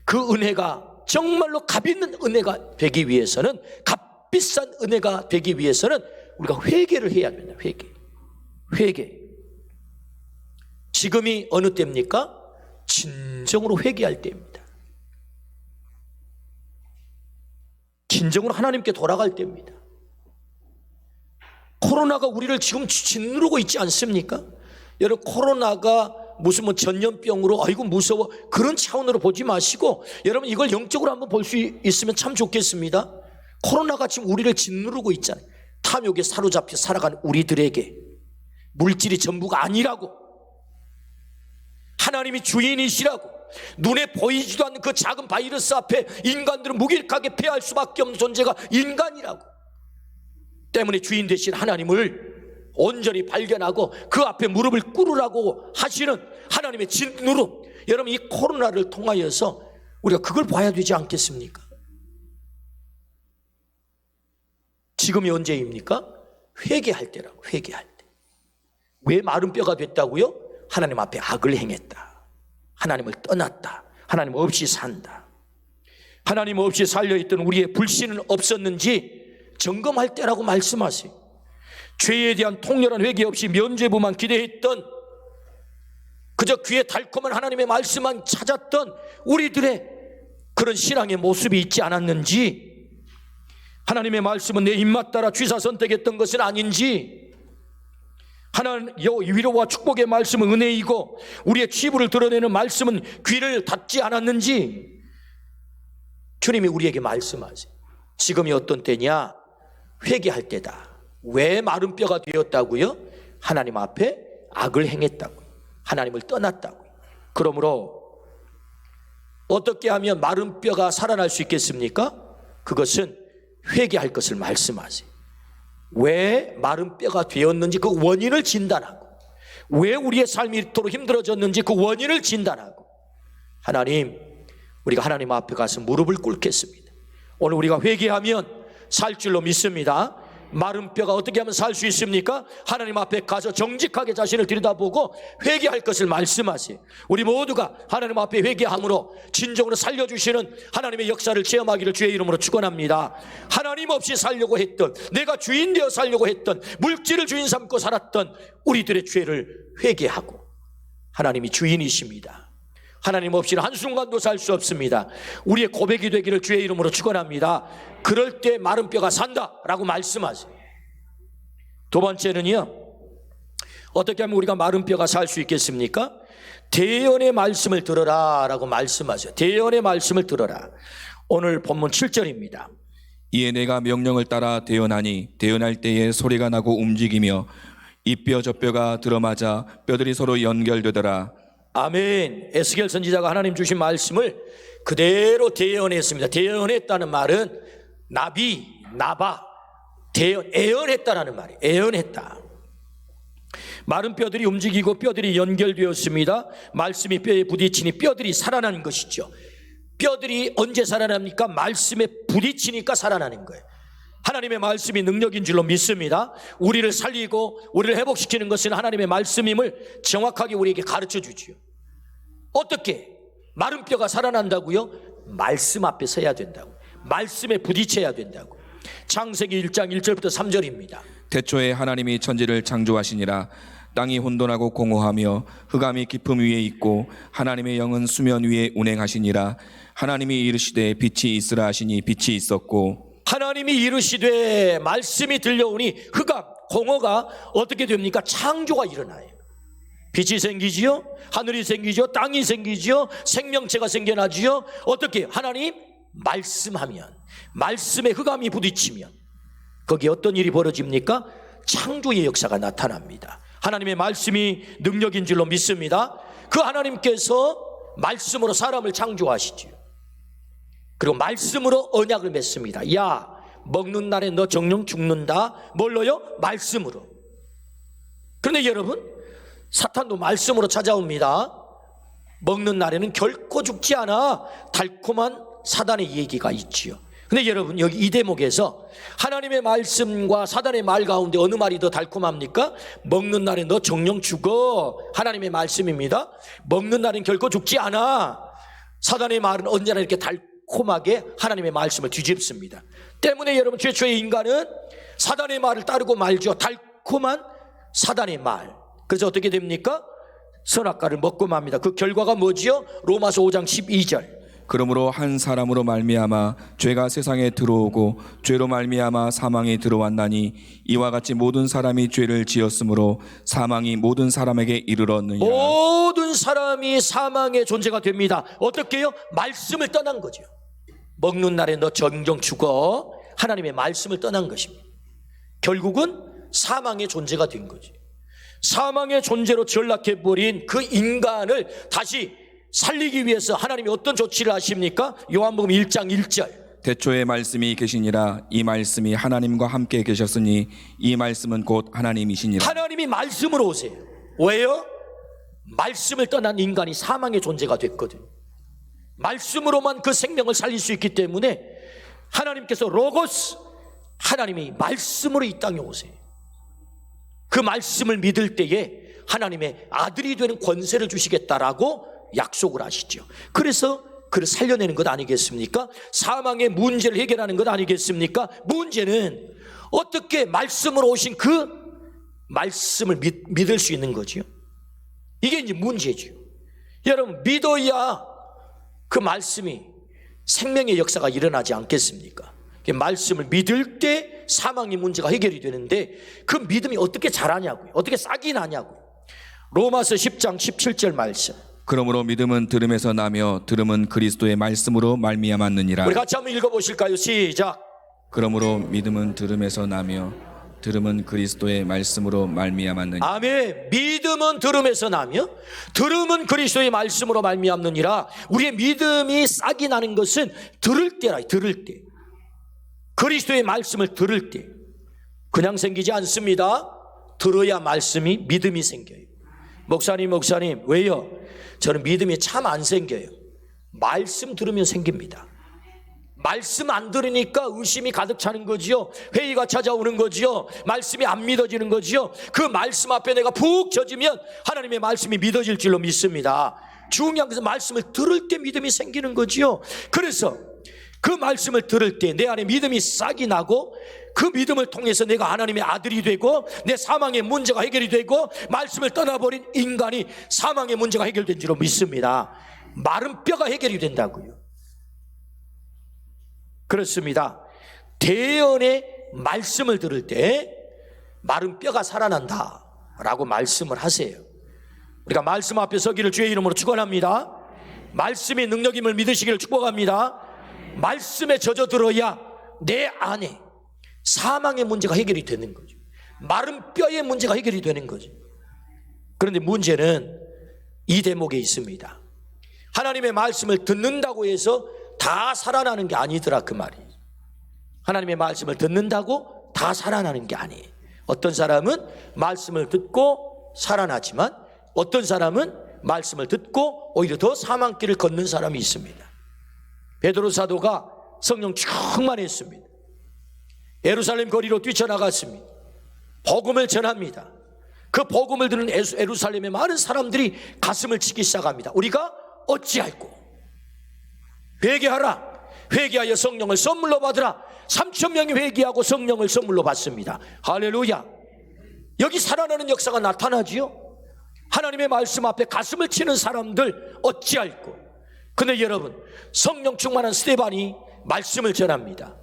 그 은혜가 정말로 값 있는 은혜가 되기 위해서는, 값비싼 은혜가 되기 위해서는 우리가 회개를 해야 됩니다. 회개. 지금이 어느 때입니까? 진정으로 회개할 때입니다. 진정으로 하나님께 돌아갈 때입니다. 코로나가 우리를 지금 짓누르고 있지 않습니까? 여러분, 코로나가 무슨 전염병으로 아이고 무서워 그런 차원으로 보지 마시고, 여러분 이걸 영적으로 한번 볼 수 있으면 참 좋겠습니다. 코로나가 지금 우리를 짓누르고 있잖아요. 탐욕에 사로잡혀 살아가는 우리들에게 물질이 전부가 아니라고, 하나님이 주인이시라고, 눈에 보이지도 않는 그 작은 바이러스 앞에 인간들은 무기력하게 패할 수밖에 없는 존재가 인간이라고. 때문에 주인 되신 하나님을 온전히 발견하고 그 앞에 무릎을 꿇으라고 하시는 하나님의 진누름. 여러분, 이 코로나를 통하여서 우리가 그걸 봐야 되지 않겠습니까? 지금이 언제입니까? 회개할 때라고. 회개할 때. 왜 마른 뼈가 됐다고요? 하나님 앞에 악을 행했다, 하나님을 떠났다, 하나님 없이 산다. 하나님 없이 살려있던 우리의 불신은 없었는지 점검할 때라고 말씀하세요. 죄에 대한 통렬한 회개 없이 면죄부만 기대했던, 그저 귀에 달콤한 하나님의 말씀만 찾았던 우리들의 그런 신앙의 모습이 있지 않았는지, 하나님의 말씀은 내 입맛 따라 취사 선택했던 것은 아닌지, 하나님 위로와 축복의 말씀은 은혜이고 우리의 치부를 드러내는 말씀은 귀를 닫지 않았는지 주님이 우리에게 말씀하세요. 지금이 어떤 때냐? 회개할 때다. 왜 마른 뼈가 되었다고요? 하나님 앞에 악을 행했다고, 하나님을 떠났다고. 그러므로 어떻게 하면 마른 뼈가 살아날 수 있겠습니까? 그것은 회개할 것을 말씀하세요. 왜 마른 뼈가 되었는지 그 원인을 진단하고, 왜 우리의 삶이 이토록 힘들어졌는지 그 원인을 진단하고, 하나님, 우리가 하나님 앞에 가서 무릎을 꿇겠습니다. 오늘 우리가 회개하면 살 줄로 믿습니다. 마른 뼈가 어떻게 하면 살 수 있습니까? 하나님 앞에 가서 정직하게 자신을 들여다보고 회개할 것을 말씀하세요. 우리 모두가 하나님 앞에 회개함으로 진정으로 살려주시는 하나님의 역사를 체험하기를 주의 이름으로 축원합니다. 하나님 없이 살려고 했던, 내가 주인 되어 살려고 했던, 물질을 주인 삼고 살았던 우리들의 죄를 회개하고, 하나님이 주인이십니다. 하나님 없이는 한순간도 살 수 없습니다. 우리의 고백이 되기를 주의 이름으로 축원합니다. 그럴 때 마른 뼈가 산다라고 말씀하세요. 두 번째는요, 어떻게 하면 우리가 마른 뼈가 살 수 있겠습니까? 대언의 말씀을 들어라 라고 말씀하세요. 대언의 말씀을 들어라. 오늘 본문 7절입니다. 이에 내가 명령을 따라 대언하니 대언할 때에 소리가 나고 움직이며 이 뼈 저 뼈가 들어맞아 뼈들이 서로 연결되더라. 아멘. 에스겔 선지자가 하나님 주신 말씀을 그대로 대언했습니다. 대언했다는 말은 나비, 나바, 애언했다라는 말이에요. 애언했다. 마른 뼈들이 움직이고 뼈들이 연결되었습니다. 말씀이 뼈에 부딪히니 뼈들이 살아난 것이죠. 뼈들이 언제 살아납니까? 말씀에 부딪히니까 살아나는 거예요. 하나님의 말씀이 능력인 줄로 믿습니다. 우리를 살리고 우리를 회복시키는 것은 하나님의 말씀임을 정확하게 우리에게 가르쳐 주지요. 어떻게? 마른 뼈가 살아난다고요? 말씀 앞에 서야 된다고. 말씀에 부딪혀야 된다고. 창세기 1장 1절부터 3절입니다. 태초에 하나님이 천지를 창조하시니라. 땅이 혼돈하고 공허하며 흑암이 깊음 위에 있고 하나님의 영은 수면 위에 운행하시니라. 하나님이 이르시되 빛이 있으라 하시니 빛이 있었고, 하나님이 이르시되 말씀이 들려오니 흑암, 공허가 어떻게 됩니까? 창조가 일어나요. 빛이 생기지요, 하늘이 생기죠, 땅이 생기지요, 생명체가 생겨나지요. 어떻게? 하나님 말씀하면, 말씀에 흑암이 부딪히면 거기에 어떤 일이 벌어집니까? 창조의 역사가 나타납니다. 하나님의 말씀이 능력인 줄로 믿습니다. 그 하나님께서 말씀으로 사람을 창조하시지요. 그리고 말씀으로 언약을 맺습니다. 야, 먹는 날에 너 정령 죽는다. 뭘로요? 말씀으로. 그런데 여러분, 사탄도 말씀으로 찾아옵니다. 먹는 날에는 결코 죽지 않아. 달콤한 사단의 얘기가 있지요. 근데 여러분, 여기 이 대목에서 하나님의 말씀과 사단의 말 가운데 어느 말이 더 달콤합니까? 먹는 날에 너 정령 죽어. 하나님의 말씀입니다. 먹는 날엔 결코 죽지 않아. 사단의 말은 언제나 이렇게 달콤하게 하나님의 말씀을 뒤집습니다. 때문에 여러분, 최초의 인간은 사단의 말을 따르고 말죠. 달콤한 사단의 말. 그래서 어떻게 됩니까? 선악과를 먹고 맙니다. 그 결과가 뭐지요? 로마서 5장 12절. 그러므로 한 사람으로 말미암아 죄가 세상에 들어오고 죄로 말미암아 사망이 들어왔나니 이와 같이 모든 사람이 죄를 지었으므로 사망이 모든 사람에게 이르렀느니라. 모든 사람이 사망의 존재가 됩니다. 어떻게요? 말씀을 떠난 거죠. 먹는 날에 너 정령 죽어. 하나님의 말씀을 떠난 것입니다. 결국은 사망의 존재가 된 거죠. 사망의 존재로 전락해버린 그 인간을 다시 살리기 위해서 하나님이 어떤 조치를 하십니까? 요한복음 1장 1절. 태초에 말씀이 계시니라. 이 말씀이 하나님과 함께 계셨으니 이 말씀은 곧 하나님이시니라. 하나님이 말씀으로 오세요. 왜요? 말씀을 떠난 인간이 사망의 존재가 됐거든요. 말씀으로만 그 생명을 살릴 수 있기 때문에 하나님께서 로고스, 하나님이 말씀으로 이 땅에 오세요. 그 말씀을 믿을 때에 하나님의 아들이 되는 권세를 주시겠다라고 약속을 하시죠. 그래서 그를 살려내는 것 아니겠습니까? 사망의 문제를 해결하는 것 아니겠습니까? 문제는 어떻게 말씀으로 오신 그 말씀을 믿을 수 있는 거지요. 이게 이제 문제죠. 여러분, 믿어야 그 말씀이 생명의 역사가 일어나지 않겠습니까? 말씀을 믿을 때 사망의 문제가 해결이 되는데 그 믿음이 어떻게 자라냐고요. 어떻게 싹이 나냐고요. 로마서 10장 17절 말씀. 그러므로 믿음은 들음에서 나며 들음은 그리스도의 말씀으로 말미암았느니라. 우리 같이 한번 읽어보실까요? 시작. 그러므로 믿음은 들음에서 나며 들음은 그리스도의 말씀으로 말미암았느니라. 아멘. 믿음은 들음에서 나며 들음은 그리스도의 말씀으로 말미암느니라. 우리의 믿음이 싹이 나는 것은 들을 때라. 들을 때, 그리스도의 말씀을 들을 때. 그냥 생기지 않습니다. 들어야 말씀이, 믿음이 생겨요. 목사님 왜요? 저는 믿음이 참 안 생겨요. 말씀 들으면 생깁니다. 말씀 안 들으니까 의심이 가득 차는 거지요. 회의가 찾아오는 거지요. 말씀이 안 믿어지는 거지요. 그 말씀 앞에 내가 푹 젖으면 하나님의 말씀이 믿어질 줄로 믿습니다. 중요한 것은 말씀을 들을 때 믿음이 생기는 거지요. 그래서 그 말씀을 들을 때 내 안에 믿음이 싹이 나고 그 믿음을 통해서 내가 하나님의 아들이 되고 내 사망의 문제가 해결이 되고 말씀을 떠나버린 인간이 사망의 문제가 해결된 줄로 믿습니다. 마른 뼈가 해결이 된다고요. 그렇습니다. 대언의 말씀을 들을 때 마른 뼈가 살아난다 라고 말씀을 하세요. 우리가 말씀 앞에 서기를 주의 이름으로 축원합니다. 말씀이 능력임을 믿으시기를 축복합니다. 말씀에 젖어들어야 내 안에 사망의 문제가 해결이 되는 거죠. 마른 뼈의 문제가 해결이 되는 거죠. 그런데 문제는 이 대목에 있습니다. 하나님의 말씀을 듣는다고 해서 다 살아나는 게 아니더라 그 말이에요. 하나님의 말씀을 듣는다고 다 살아나는 게 아니에요. 어떤 사람은 말씀을 듣고 살아나지만 어떤 사람은 말씀을 듣고 오히려 더 사망길을 걷는 사람이 있습니다. 베드로 사도가 성령 충만했습니다. 예루살렘 거리로 뛰쳐나갔습니다. 복음을 전합니다. 그 복음을 듣는 예루살렘의 많은 사람들이 가슴을 치기 시작합니다. 우리가 어찌할꼬? 회개하라. 회개하여 성령을 선물로 받으라. 3,000명이 회개하고 성령을 선물로 받습니다. 할렐루야. 여기 살아나는 역사가 나타나지요. 하나님의 말씀 앞에 가슴을 치는 사람들 어찌할꼬? 근데 여러분, 성령 충만한 스데반이 말씀을 전합니다.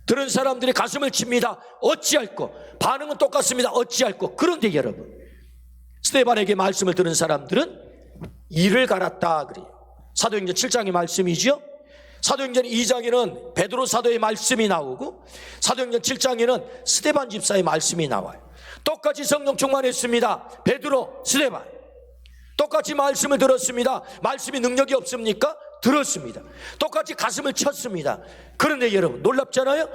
들은 사람들이 가슴을 칩니다. 어찌할꼬? 반응은 똑같습니다. 어찌할꼬? 그런데 여러분, 스데반에게 말씀을 들은 사람들은 이를 갈았다 그래요. 사도행전 7장의 말씀이죠. 사도행전 2장에는 베드로 사도의 말씀이 나오고 사도행전 7장에는 스데반 집사의 말씀이 나와요. 똑같이 성령 충만했습니다. 베드로, 스데반 똑같이 말씀을 들었습니다. 말씀이 능력이 없습니까? 들었습니다. 똑같이 가슴을 쳤습니다. 그런데 여러분 놀랍잖아요.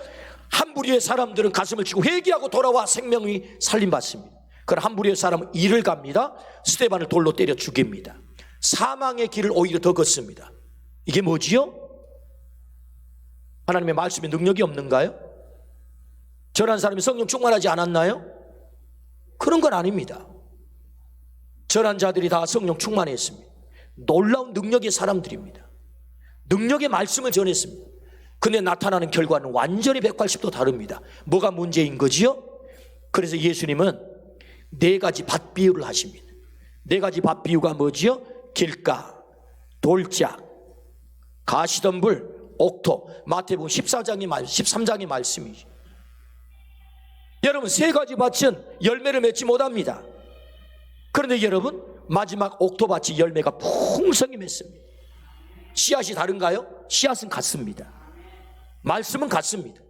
한 부류의 사람들은 가슴을 치고 회개하고 돌아와 생명이 살림받습니다. 그럼 한 부류의 사람은 이를 갑니다. 스데반을 돌로 때려 죽입니다. 사망의 길을 오히려 더 걷습니다. 이게 뭐지요? 하나님의 말씀에 능력이 없는가요? 전한 사람이 성령 충만하지 않았나요? 그런 건 아닙니다. 전한 자들이 다 성령 충만했습니다. 놀라운 능력의 사람들입니다. 능력의 말씀을 전했습니다. 근데 나타나는 결과는 완전히 180도 다릅니다. 뭐가 문제인 거지요? 그래서 예수님은 4가지 밭 비유를 하십니다. 4가지 밭 비유가 뭐지요? 길가, 돌짝, 가시덤불, 옥토. 마태복음 13장의 말씀이죠. 여러분 3가지 밭은 열매를 맺지 못합니다. 그런데 여러분 마지막 옥토밭이 열매가 풍성히 맺습니다. 씨앗이 다른가요? 씨앗은 같습니다. 말씀은 같습니다.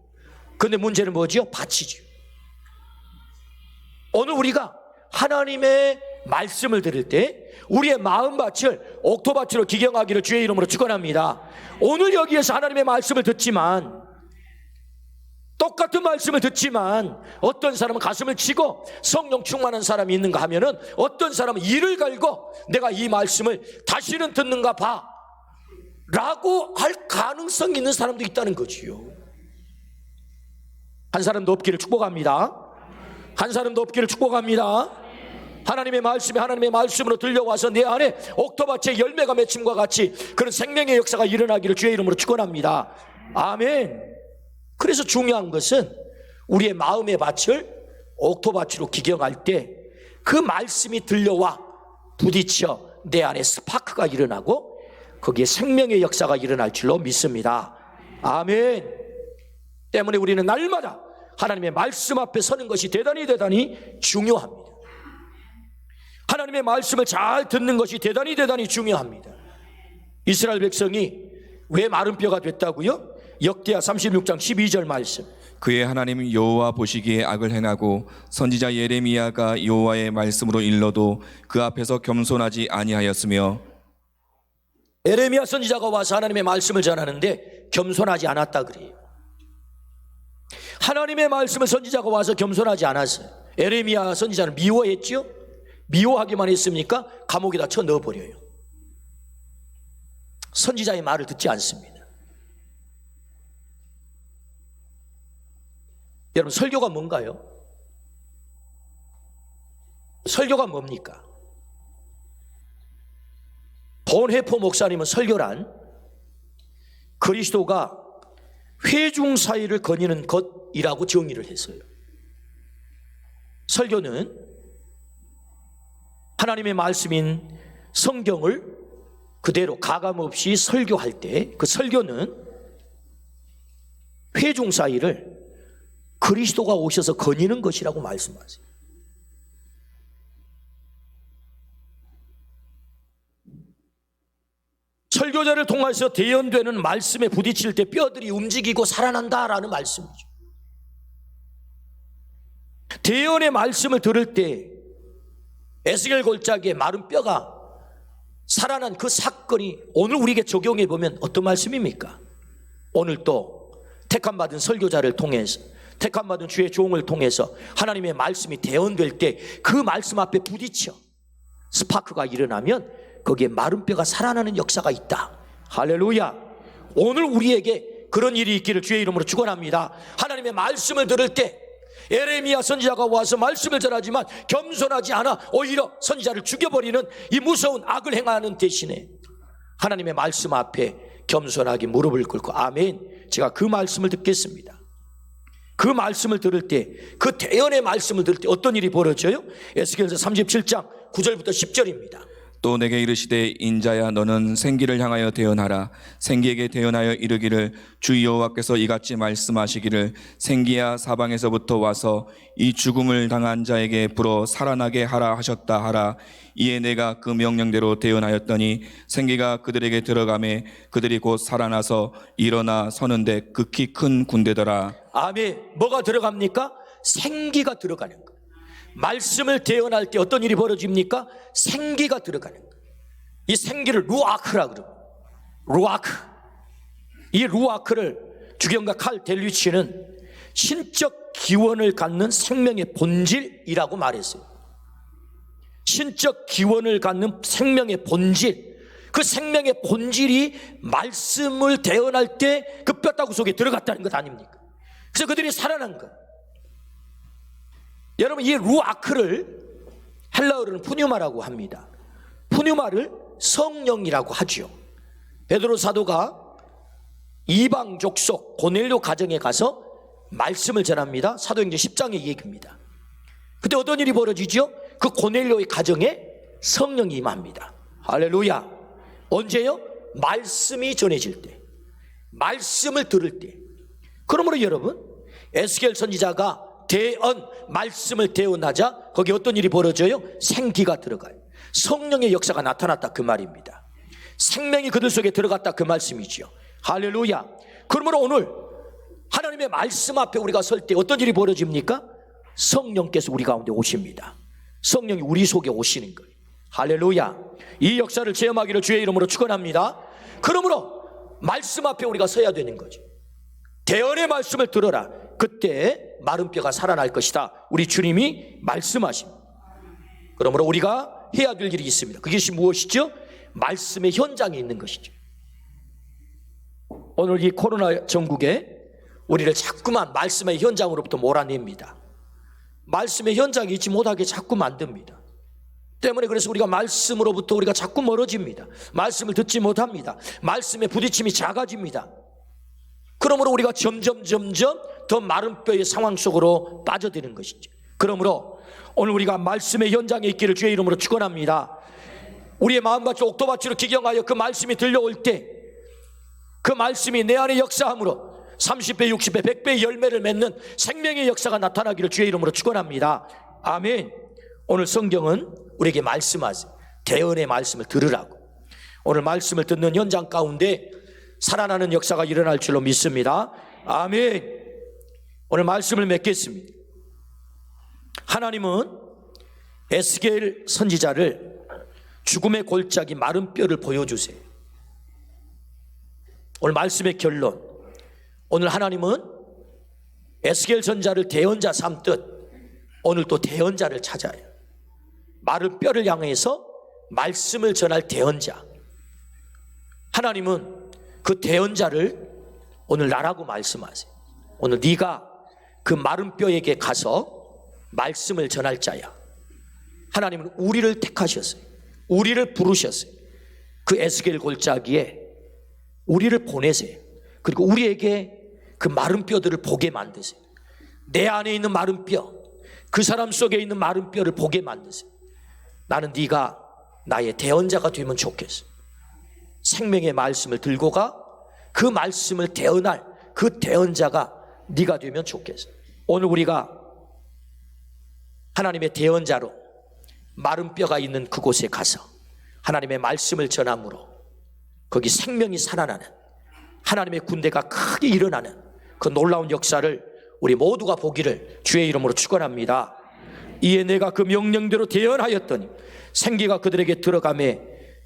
그런데 문제는 뭐지요? 밭이죠. 오늘 우리가 하나님의 말씀을 들을 때 우리의 마음밭을 옥토밭으로 기경하기를 주의 이름으로 축원합니다. 오늘 여기에서 하나님의 말씀을 듣지만 똑같은 말씀을 듣지만 어떤 사람은 가슴을 치고 성령 충만한 사람이 있는가 하면은 어떤 사람은 이를 갈고 내가 이 말씀을 다시는 듣는가 봐 라고 할 가능성이 있는 사람도 있다는 거지요. 한 사람도 없기를 축복합니다. 한 사람도 없기를 축복합니다. 하나님의 말씀이 하나님의 말씀으로 들려와서 내 안에 옥토밭의 열매가 맺힘과 같이 그런 생명의 역사가 일어나기를 주의 이름으로 축원합니다. 아멘. 그래서 중요한 것은 우리의 마음의 밭을 옥토밭으로 기경할 때 그 말씀이 들려와 부딪혀 내 안에 스파크가 일어나고 거기에 생명의 역사가 일어날 줄로 믿습니다. 아멘. 때문에 우리는 날마다 하나님의 말씀 앞에 서는 것이 대단히 중요합니다. 하나님의 말씀을 잘 듣는 것이 대단히 중요합니다. 이스라엘 백성이 왜 마른 뼈가 됐다고요? 역대하 36장 12절 말씀. 그의 하나님 여호와 보시기에 악을 행하고 선지자 예레미야가 여호와의 말씀으로 일러도 그 앞에서 겸손하지 아니하였으며. 예레미야 선지자가 와서 하나님의 말씀을 전하는데 겸손하지 않았다 그래요. 하나님의 말씀을 선지자가 와서 겸손하지 않았어요. 예레미야 선지자는 미워했죠? 미워하기만 했습니까? 감옥에다 쳐 넣어버려요. 선지자의 말을 듣지 않습니다. 여러분, 설교가 뭔가요? 설교가 뭡니까? 본회포 목사님은 설교란 그리스도가 회중 사이를 거니는 것이라고 정의를 했어요. 설교는 하나님의 말씀인 성경을 그대로 가감없이 설교할 때 그 설교는 회중 사이를 그리스도가 오셔서 거니는 것이라고 말씀하세요. 설교자를 통해서 대연되는 말씀에 부딪힐 때 뼈들이 움직이고 살아난다라는 말씀이죠. 대연의 말씀을 들을 때 에스겔 골짜기에 마른 뼈가 살아난 그 사건이 오늘 우리에게 적용해 보면 어떤 말씀입니까? 오늘 또 택함받은 설교자를 통해서, 택함받은 주의 종을 통해서 하나님의 말씀이 대언될 때 그 말씀 앞에 부딪혀 스파크가 일어나면 거기에 마른 뼈가 살아나는 역사가 있다. 할렐루야. 오늘 우리에게 그런 일이 있기를 주의 이름으로 축원합니다. 하나님의 말씀을 들을 때 예레미야 선지자가 와서 말씀을 전하지만 겸손하지 않아 오히려 선지자를 죽여버리는 이 무서운 악을 행하는 대신에 하나님의 말씀 앞에 겸손하게 무릎을 꿇고 아멘, 제가 그 말씀을 듣겠습니다. 그 말씀을 들을 때, 그 대언의 말씀을 들을 때 어떤 일이 벌어져요? 에스겔서 37장 9절부터 10절입니다. 또 내게 이르시되 인자야 너는 생기를 향하여 대언하라. 생기에게 대언하여 이르기를 주 여호와께서 이같이 말씀하시기를 생기야 사방에서부터 와서 이 죽음을 당한 자에게 불어 살아나게 하라 하셨다 하라. 이에 내가 그 명령대로 대언하였더니 생기가 그들에게 들어가매 그들이 곧 살아나서 일어나 서는데 극히 큰 군대더라. 아멘. 뭐가 들어갑니까? 생기가 들어가는 거. 말씀을 대언할 때 어떤 일이 벌어집니까? 생기가 들어가는 거예요. 이 생기를 루아크라 그러고, 루아크. 이 루아크를 주경가 칼 델리치는 신적 기원을 갖는 생명의 본질이라고 말했어요. 신적 기원을 갖는 생명의 본질. 그 생명의 본질이 말씀을 대언할 때 그 뼈다구 속에 들어갔다는 것 아닙니까? 그래서 그들이 살아난 거예요. 여러분, 이 루아크를 헬라어로는 푸뉴마라고 합니다. 푸뉴마를 성령이라고 하죠. 베드로 사도가 이방 족속 고넬료 가정에 가서 말씀을 전합니다. 사도행전 10장의 얘기입니다. 그때 어떤 일이 벌어지죠? 그 고넬료의 가정에 성령이 임합니다. 할렐루야. 언제요? 말씀이 전해질 때, 말씀을 들을 때. 그러므로 여러분, 에스겔 선지자가 대언, 말씀을 대언하자 거기 어떤 일이 벌어져요? 생기가 들어가요. 성령의 역사가 나타났다 그 말입니다. 생명이 그들 속에 들어갔다 그 말씀이죠. 할렐루야. 그러므로 오늘 하나님의 말씀 앞에 우리가 설 때 어떤 일이 벌어집니까? 성령께서 우리 가운데 오십니다. 성령이 우리 속에 오시는 거예요. 할렐루야. 이 역사를 체험하기를 주의 이름으로 축원합니다. 그러므로 말씀 앞에 우리가 서야 되는 거죠. 대언의 말씀을 들어라. 그때 마른 뼈가 살아날 것이다. 우리 주님이 말씀하십니다. 그러므로 우리가 해야 될 일이 있습니다. 그것이 무엇이죠? 말씀의 현장에 있는 것이죠. 오늘 이 코로나 전국에 우리를 자꾸만 말씀의 현장으로부터 몰아냅니다. 말씀의 현장에 있지 못하게 자꾸 만듭니다. 때문에 그래서 우리가 말씀으로부터 우리가 자꾸 멀어집니다. 말씀을 듣지 못합니다. 말씀의 부딪힘이 작아집니다. 그러므로 우리가 점점 더 마른 뼈의 상황 속으로 빠져드는 것이죠. 그러므로 오늘 우리가 말씀의 현장에 있기를 주의 이름으로 축원합니다. 우리의 마음같이 옥토밭으로 기경하여 그 말씀이 들려올 때 그 말씀이 내 안에 역사함으로 30배, 60배, 100배의 열매를 맺는 생명의 역사가 나타나기를 주의 이름으로 축원합니다. 아멘. 오늘 성경은 우리에게 말씀하세요. 대언의 말씀을 들으라고. 오늘 말씀을 듣는 현장 가운데 살아나는 역사가 일어날 줄로 믿습니다. 아멘. 오늘 말씀을 맺겠습니다. 하나님은 에스겔 선지자를 죽음의 골짜기 마른 뼈를 보여주세요. 오늘 말씀의 결론, 오늘 하나님은 에스겔 선지자를 대언자 삼듯 오늘 또 대언자를 찾아요. 마른 뼈를 향해서 말씀을 전할 대언자. 하나님은 그 대언자를 오늘 나라고 말씀하세요. 오늘 네가 그 마른 뼈에게 가서 말씀을 전할 자야. 하나님은 우리를 택하셨어요. 우리를 부르셨어요. 그 에스겔 골짜기에 우리를 보내세요. 그리고 우리에게 그 마른 뼈들을 보게 만드세요. 내 안에 있는 마른 뼈, 그 사람 속에 있는 마른 뼈를 보게 만드세요. 나는 네가 나의 대언자가 되면 좋겠어. 생명의 말씀을 들고 가 그 말씀을 대언할 그 대언자가 네가 되면 좋겠어. 오늘 우리가 하나님의 대언자로 마른 뼈가 있는 그곳에 가서 하나님의 말씀을 전함으로 거기 생명이 살아나는 하나님의 군대가 크게 일어나는 그 놀라운 역사를 우리 모두가 보기를 주의 이름으로 축원합니다. 이에 내가 그 명령대로 대언하였더니 생기가 그들에게 들어가매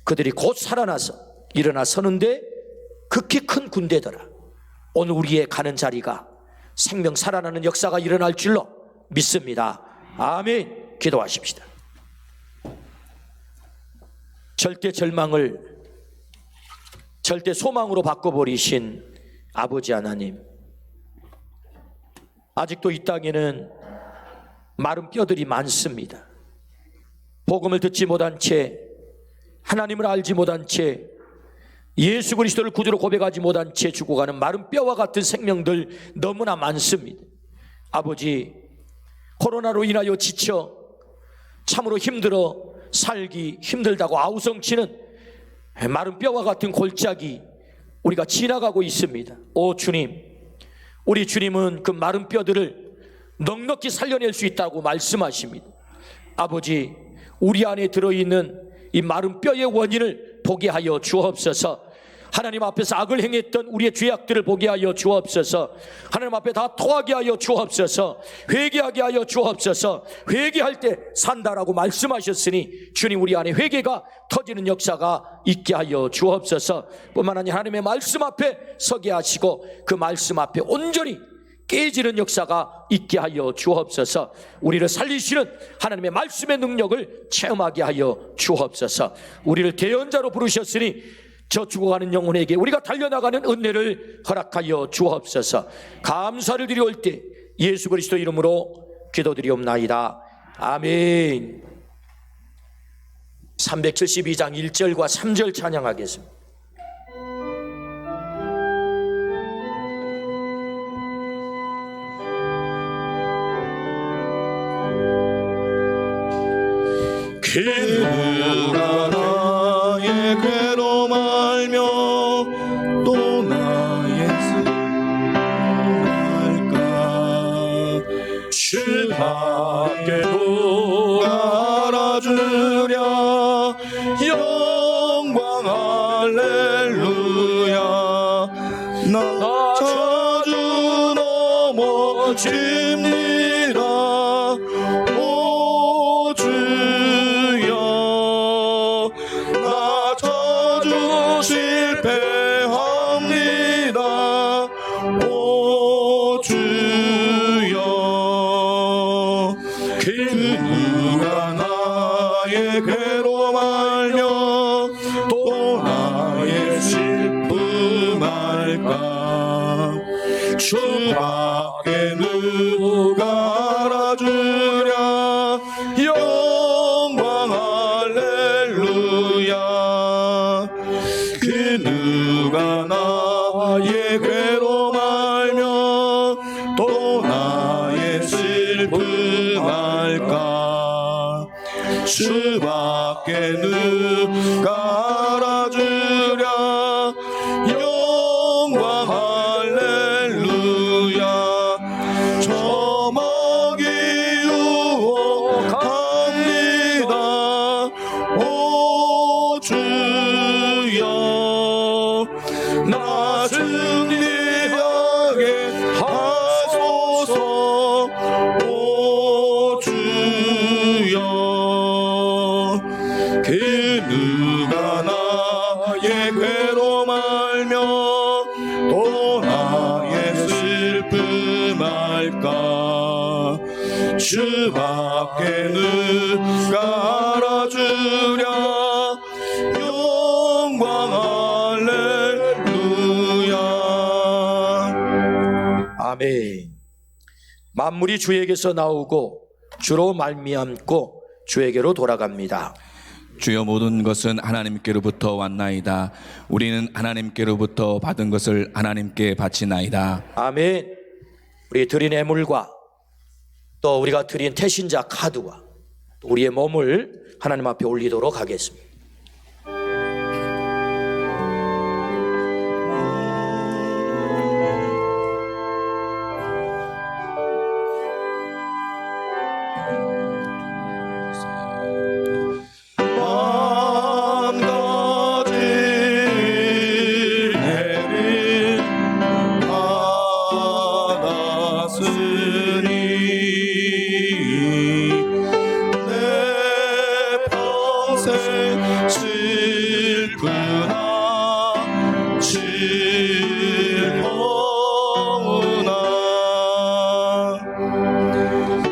그들이 곧 살아나서 일어나 서는데 극히 큰 군대더라. 오늘 우리의 가는 자리가 생명 살아나는 역사가 일어날 줄로 믿습니다. 아멘. 기도하십시다. 절대 절망을 절대 소망으로 바꿔버리신 아버지 하나님, 아직도 이 땅에는 마른 뼈들이 많습니다. 복음을 듣지 못한 채, 하나님을 알지 못한 채, 예수 그리스도를 구주로 고백하지 못한 채 죽어가는 마른 뼈와 같은 생명들 너무나 많습니다. 아버지, 코로나로 인하여 지쳐 참으로 힘들어 살기 힘들다고 아우성치는 마른 뼈와 같은 골짜기 우리가 지나가고 있습니다. 오 주님, 우리 주님은 그 마른 뼈들을 넉넉히 살려낼 수 있다고 말씀하십니다. 아버지, 우리 안에 들어있는 이 마른 뼈의 원인을 보게 하여 주옵소서. 하나님 앞에서 악을 행했던 우리의 죄악들을 보게 하여 주옵소서. 하나님 앞에 다 토하게 하여 주옵소서. 회개하게 하여 주옵소서. 회개할 때 산다라고 말씀하셨으니 주님, 우리 안에 회개가 터지는 역사가 있게 하여 주옵소서. 뿐만 아니라 하나님의 말씀 앞에 서게 하시고 그 말씀 앞에 온전히 깨지는 역사가 있게 하여 주옵소서. 우리를 살리시는 하나님의 말씀의 능력을 체험하게 하여 주옵소서. 우리를 대언자로 부르셨으니 저 죽어가는 영혼에게 우리가 달려나가는 은혜를 허락하여 주옵소서. 감사를 드려올 때 예수 그리스도 이름으로 기도드리옵나이다. 아멘. 372장 1절과 3절 찬양하겠습니다. 누가 나의 괴로 말며 또 나의 슬픔할까. 주 밖에도 알아주랴. 영광 할렐루야. 나 자주 넘어집니다. 실패합니다. 오 주여, 그 누가 나의 괴로 말며 또 나의 슬픔할까. 주 밖에 누가 알아주랴. 영광 할렐루야. 누가 나의 괴로 말며 또 나의 슬픔할까. 주 밖에 누가 알아주랴. 영광 할렐루야. 하소서. 오 주여, 그 누가 나의 괴로움 알며 또 나의 슬픔 알까. 주밖에 누가 알아주랴. 영광 할렐루야. 아멘. 만물이 주에게서 나오고 주로 말미암고 주에게로 돌아갑니다. 주여, 모든 것은 하나님께로부터 왔나이다. 우리는 하나님께로부터 받은 것을 하나님께 바치나이다. 아멘. 우리 드린 애물과 또 우리가 드린 태신자 카드와 또 우리의 몸을 하나님 앞에 올리도록 하겠습니다.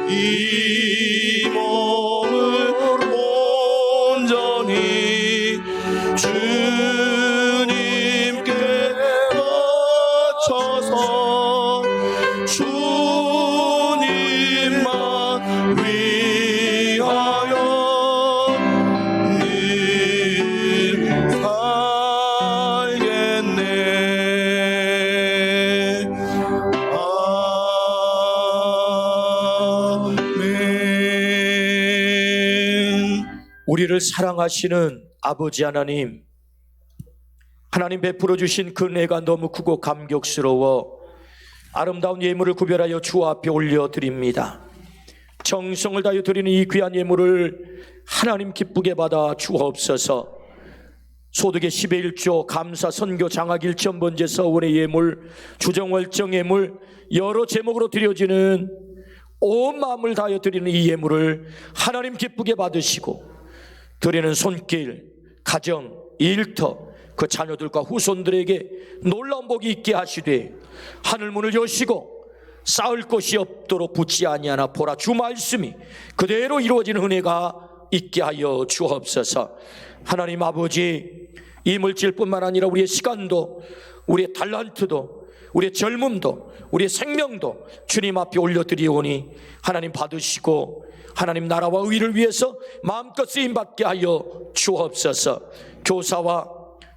이 몸을 온전히 주님께 바쳐서 주님만 위하여 늘 살겠네. 우리를 사랑하시는 아버지 하나님, 하나님 베풀어 주신 그 은혜가 너무 크고 감격스러워 아름다운 예물을 구별하여 주 앞에 올려드립니다. 정성을 다하여 드리는 이 귀한 예물을 하나님 기쁘게 받아 주옵소서. 소득의 10의 1조, 감사, 선교, 장학, 일천번제, 서원의 예물, 주정월정 예물, 여러 제목으로 드려지는 온 마음을 다하여 드리는 이 예물을 하나님 기쁘게 받으시고 드리는 손길, 가정, 일터, 그 자녀들과 후손들에게 놀라운 복이 있게 하시되 하늘문을 여시고 쌓을 곳이 없도록 붙지 아니하나 보라, 주 말씀이 그대로 이루어지는 은혜가 있게 하여 주옵소서. 하나님 아버지, 이 물질뿐만 아니라 우리의 시간도, 우리의 달란트도, 우리의 젊음도, 우리의 생명도 주님 앞에 올려드리오니 하나님 받으시고 하나님 나라와 의를 위해서 마음껏 쓰임받게 하여 주옵소서. 교사와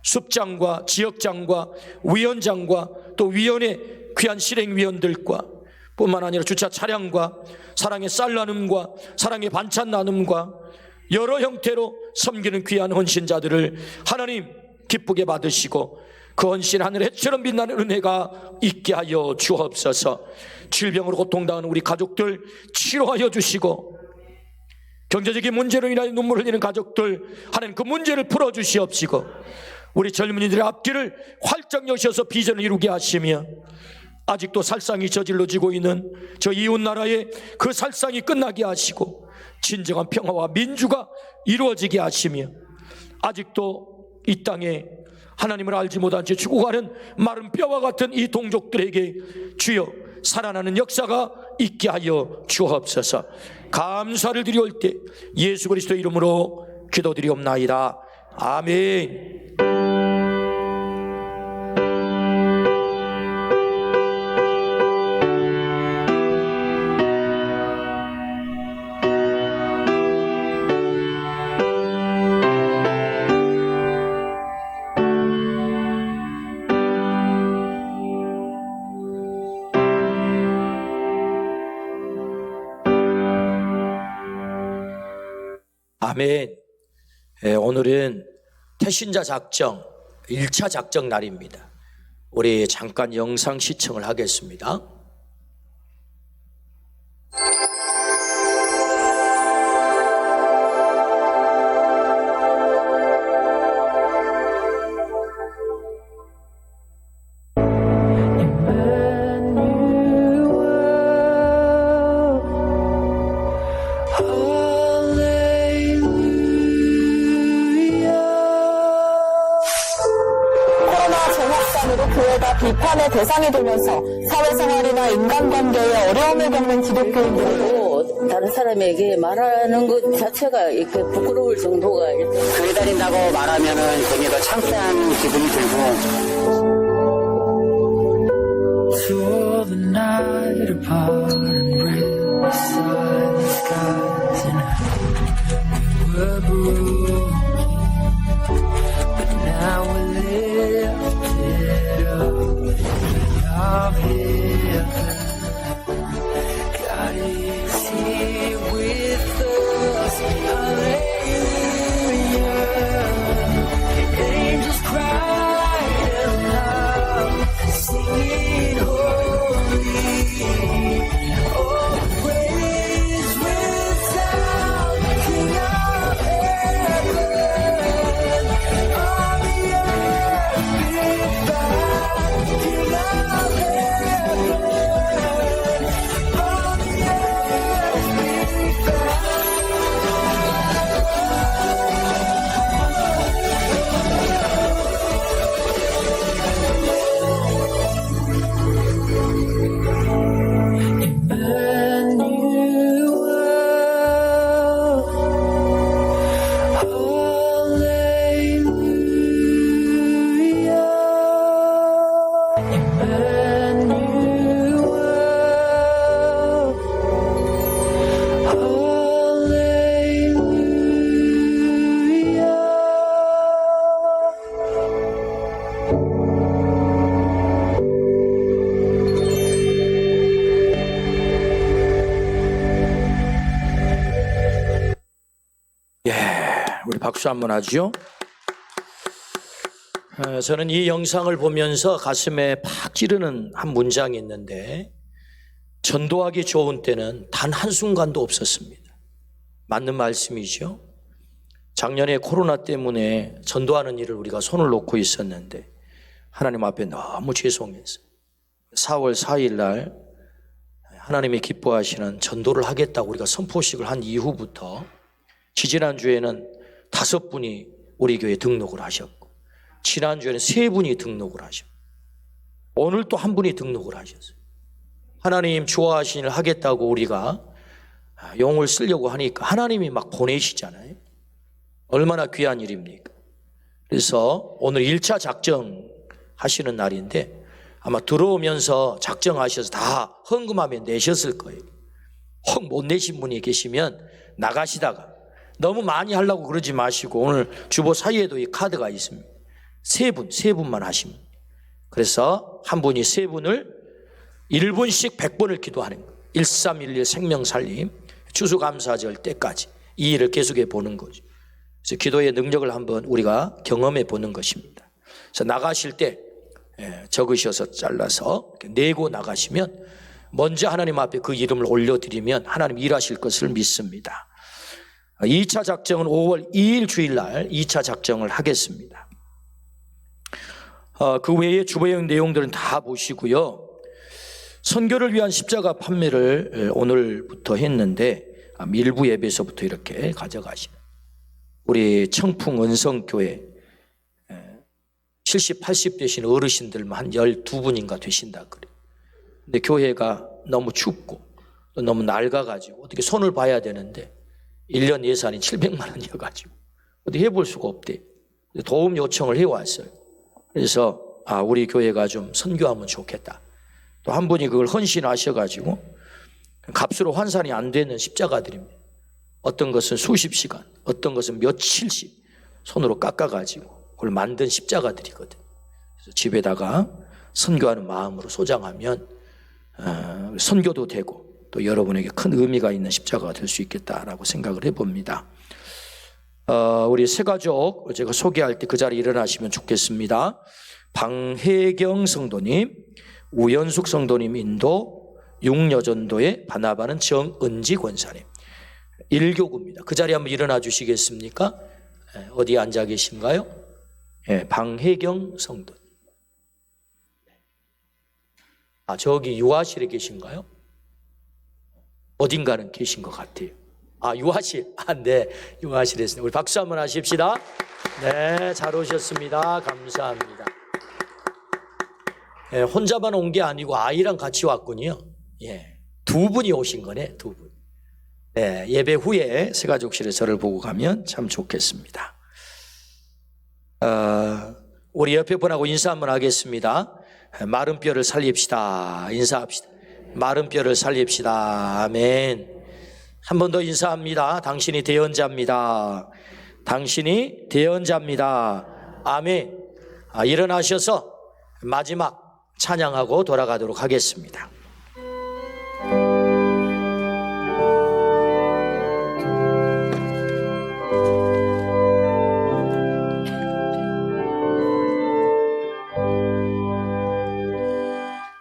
숲장과 지역장과 위원장과 또 위원회 귀한 실행위원들과 뿐만 아니라 주차 차량과 사랑의 쌀 나눔과 사랑의 반찬 나눔과 여러 형태로 섬기는 귀한 헌신자들을 하나님 기쁘게 받으시고 그 헌신 하늘 해처럼 빛나는 은혜가 있게 하여 주옵소서. 질병으로 고통당하는 우리 가족들 치료하여 주시고 경제적인 문제로 인하여 눈물을 흘리는 가족들 하나님 그 문제를 풀어주시옵시고 우리 젊은이들의 앞길을 활짝 여셔서 비전을 이루게 하시며 아직도 살상이 저질러지고 있는 저 이웃나라의 그 살상이 끝나게 하시고 진정한 평화와 민주가 이루어지게 하시며 아직도 이 땅에 하나님을 알지 못한 채 죽어가는 마른 뼈와 같은 이 동족들에게 주여 살아나는 역사가 있게 하여 주옵소서. 감사를 드리올 때 예수 그리스도 이름으로 기도드리옵나이다. 아멘. 아멘. 오늘은 태신자 작정 1차 작정 날입니다. 우리 잠깐 영상 시청을 하겠습니다. 대상이 되면서 사회생활이나 인간관계에 어려움을 겪는 기독교인들도 다른 사람에게 말하는 것 자체가 이렇게 부끄러울 정도가 교회 다닌다고 말하면은 괜히 더 창피한 기분이 들고 Tore the night apart and ripped the silent skies and we were broken, but now we're lifted up in heaven. God is here with us. Hallelujah. Angels cry aloud, singing holy. Oh, praise resound, King of heaven. On the earth be found, King of heaven. On the earth be 우리 박수 한번 하죠. 저는 이 영상을 보면서 가슴에 팍 찌르는 한 문장이 있는데, 전도하기 좋은 때는 단 한순간도 없었습니다. 맞는 말씀이죠. 작년에 코로나 때문에 전도하는 일을 우리가 손을 놓고 있었는데 하나님 앞에 너무 죄송해서 4월 4일 날 하나님이 기뻐하시는 전도를 하겠다고 우리가 선포식을 한 이후부터 지지난주에는 5분이 우리 교회에 등록을 하셨고, 지난주에는 3분이 등록을 하셨고, 오늘 또 1분이 등록을 하셨어요. 하나님 좋아하신 일 하겠다고 우리가 용을 쓰려고 하니까 하나님이 막 보내시잖아요. 얼마나 귀한 일입니까? 그래서 오늘 1차 작정 하시는 날인데 아마 들어오면서 작정하셔서 다 헌금하면 내셨을 거예요. 혹 못 내신 분이 계시면 나가시다가 너무 많이 하려고 그러지 마시고, 오늘 주보 사이에도 이 카드가 있습니다. 3분만 하시면. 그래서 한 분이 3분을 1분씩 100번을 기도하는 거예요. 1311 생명살림 추수감사절 때까지 이 일을 계속해 보는 거죠. 그래서 기도의 능력을 한번 우리가 경험해 보는 것입니다. 그래서 나가실 때 적으셔서 잘라서 내고 나가시면 먼저 하나님 앞에 그 이름을 올려드리면 하나님 일하실 것을 믿습니다. 2차 작정은 5월 2일 주일날 2차 작정을 하겠습니다. 그 외에 주보의 내용들은 다 보시고요. 선교를 위한 십자가 판매를 오늘부터 했는데 일부 예배에서부터 이렇게 가져가시는 우리 청풍 은성교회 70, 80 되신 어르신들만 한 12분인가 되신다 그래요. 근데 교회가 너무 춥고 너무 낡아가지고 어떻게 손을 봐야 되는데 1년 예산이 700만 원이어가지고 어떻게 해볼 수가 없대. 도움 요청을 해왔어요. 그래서 우리 교회가 좀 선교하면 좋겠다. 또 한 분이 그걸 헌신하셔가지고 값으로 환산이 안 되는 십자가들입니다. 어떤 것은 수십 시간, 어떤 것은 며칠씩 손으로 깎아가지고 그걸 만든 십자가들이거든요. 그래서 집에다가 선교하는 마음으로 소장하면 선교도 되고 또 여러분에게 큰 의미가 있는 십자가가 될 수 있겠다라고 생각을 해봅니다. 우리 세 가족 제가 소개할 때 그 자리에 일어나시면 좋겠습니다. 방혜경 성도님, 우연숙 성도님 인도, 육여전도의 바나바는 정은지 권사님. 1교구입니다. 그 자리에 한번 일어나 주시겠습니까? 어디에 앉아 계신가요? 방혜경 성도님. 저기 유아실에 계신가요? 어딘가는 계신 것 같아요. 유아실. 네. 유아실에 있습니다. 우리 박수 한번 하십시다. 네. 잘 오셨습니다. 감사합니다. 혼자만 온 게 아니고 아이랑 같이 왔군요. 예, 두 분이 오신 거네, 두 분. 네, 예배 후에 새가족실에 저를 보고 가면 참 좋겠습니다. 우리 옆에 분하고 인사 한번 하겠습니다. 마른 뼈를 살립시다. 인사합시다. 마른 뼈를 살립시다. 아멘. 한 번 더 인사합니다. 당신이 대언자입니다. 당신이 대언자입니다. 아멘. 일어나셔서 마지막 찬양하고 돌아가도록 하겠습니다.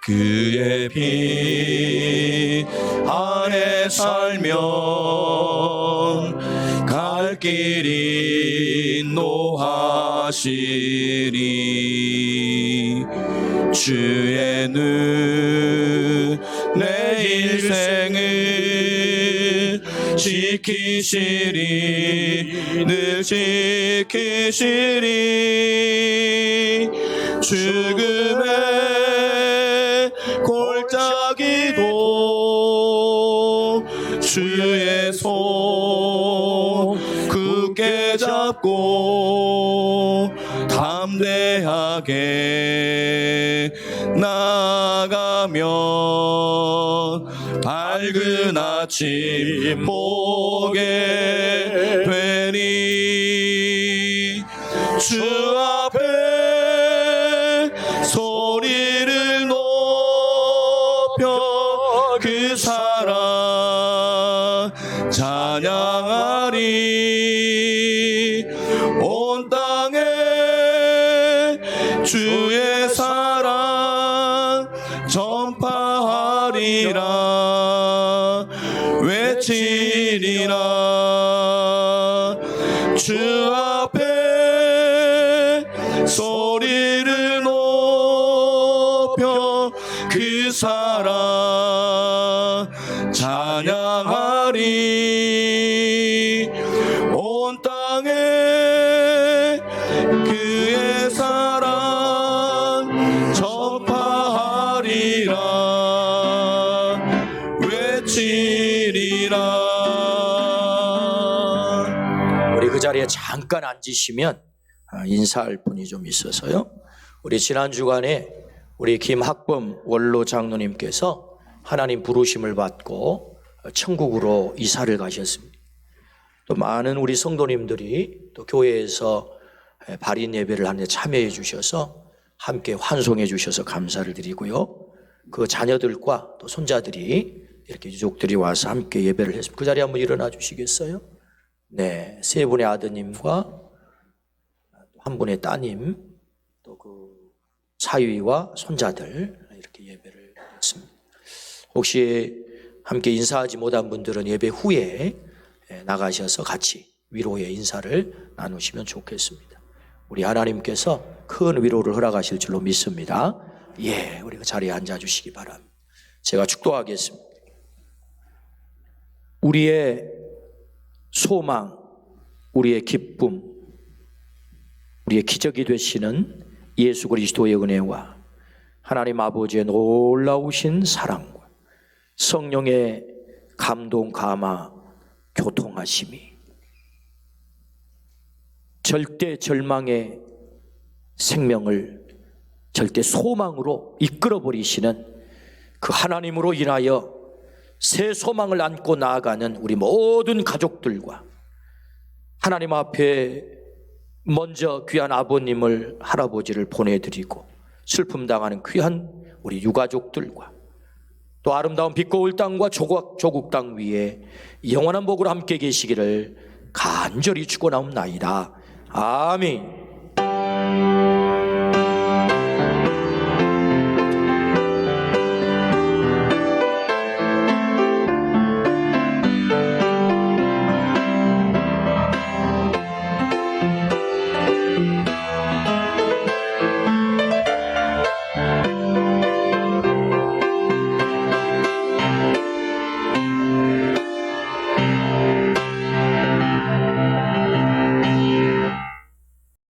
그의 피 안에 살면 갈 길이 노하시리. 주의 눈 내 일생을 지키시리. 늘 지키시리. 죽음의 골짜기도 주의 손 굳게 잡고 담대하게 나가면 밝은 아침 보게 되니. 주 앞에 소리를 높여 그 사랑 찬양하리. 온 땅에 주의 사랑 전파하리라. 외치리라. 주 앞에 소리를 높여 그 사랑 찬양하리. 온 땅에 그의 사랑 전파하리라. 외치리라. 우리 그 자리에 잠깐 앉으시면 인사할 분이 좀 있어서요. 우리 지난 주간에 우리 김학범 원로 장로님께서 하나님 부르심을 받고 천국으로 이사를 가셨습니다. 또 많은 우리 성도님들이 또 교회에서 발인 예배를 하는데 참여해 주셔서 함께 환송해 주셔서 감사를 드리고요. 그 자녀들과 또 손자들이 이렇게 유족들이 와서 함께 예배를 했습니다. 그 자리에 한번 일어나 주시겠어요? 네, 세 분의 아드님과 한 분의 따님, 또 그 사위와 손자들 이렇게 예배를 했습니다. 혹시 함께 인사하지 못한 분들은 예배 후에 나가셔서 같이 위로의 인사를 나누시면 좋겠습니다. 우리 하나님께서 큰 위로를 허락하실 줄로 믿습니다. 예, 우리 그 자리에 앉아주시기 바랍니다. 제가 축도하겠습니다. 우리의 소망, 우리의 기쁨, 우리의 기적이 되시는 예수 그리스도의 은혜와 하나님 아버지의 놀라우신 사랑과 성령의 감동, 감화, 교통하심이 절대 절망의 생명을 절대 소망으로 이끌어버리시는 그 하나님으로 인하여 새 소망을 안고 나아가는 우리 모든 가족들과 하나님 앞에 먼저 귀한 아버님을, 할아버지를 보내드리고 슬픔 당하는 귀한 우리 유가족들과 또 아름다운 빛고울 땅과 조국 땅 위에 영원한 복으로 함께 계시기를 간절히 축원하옵나이다. 아멘.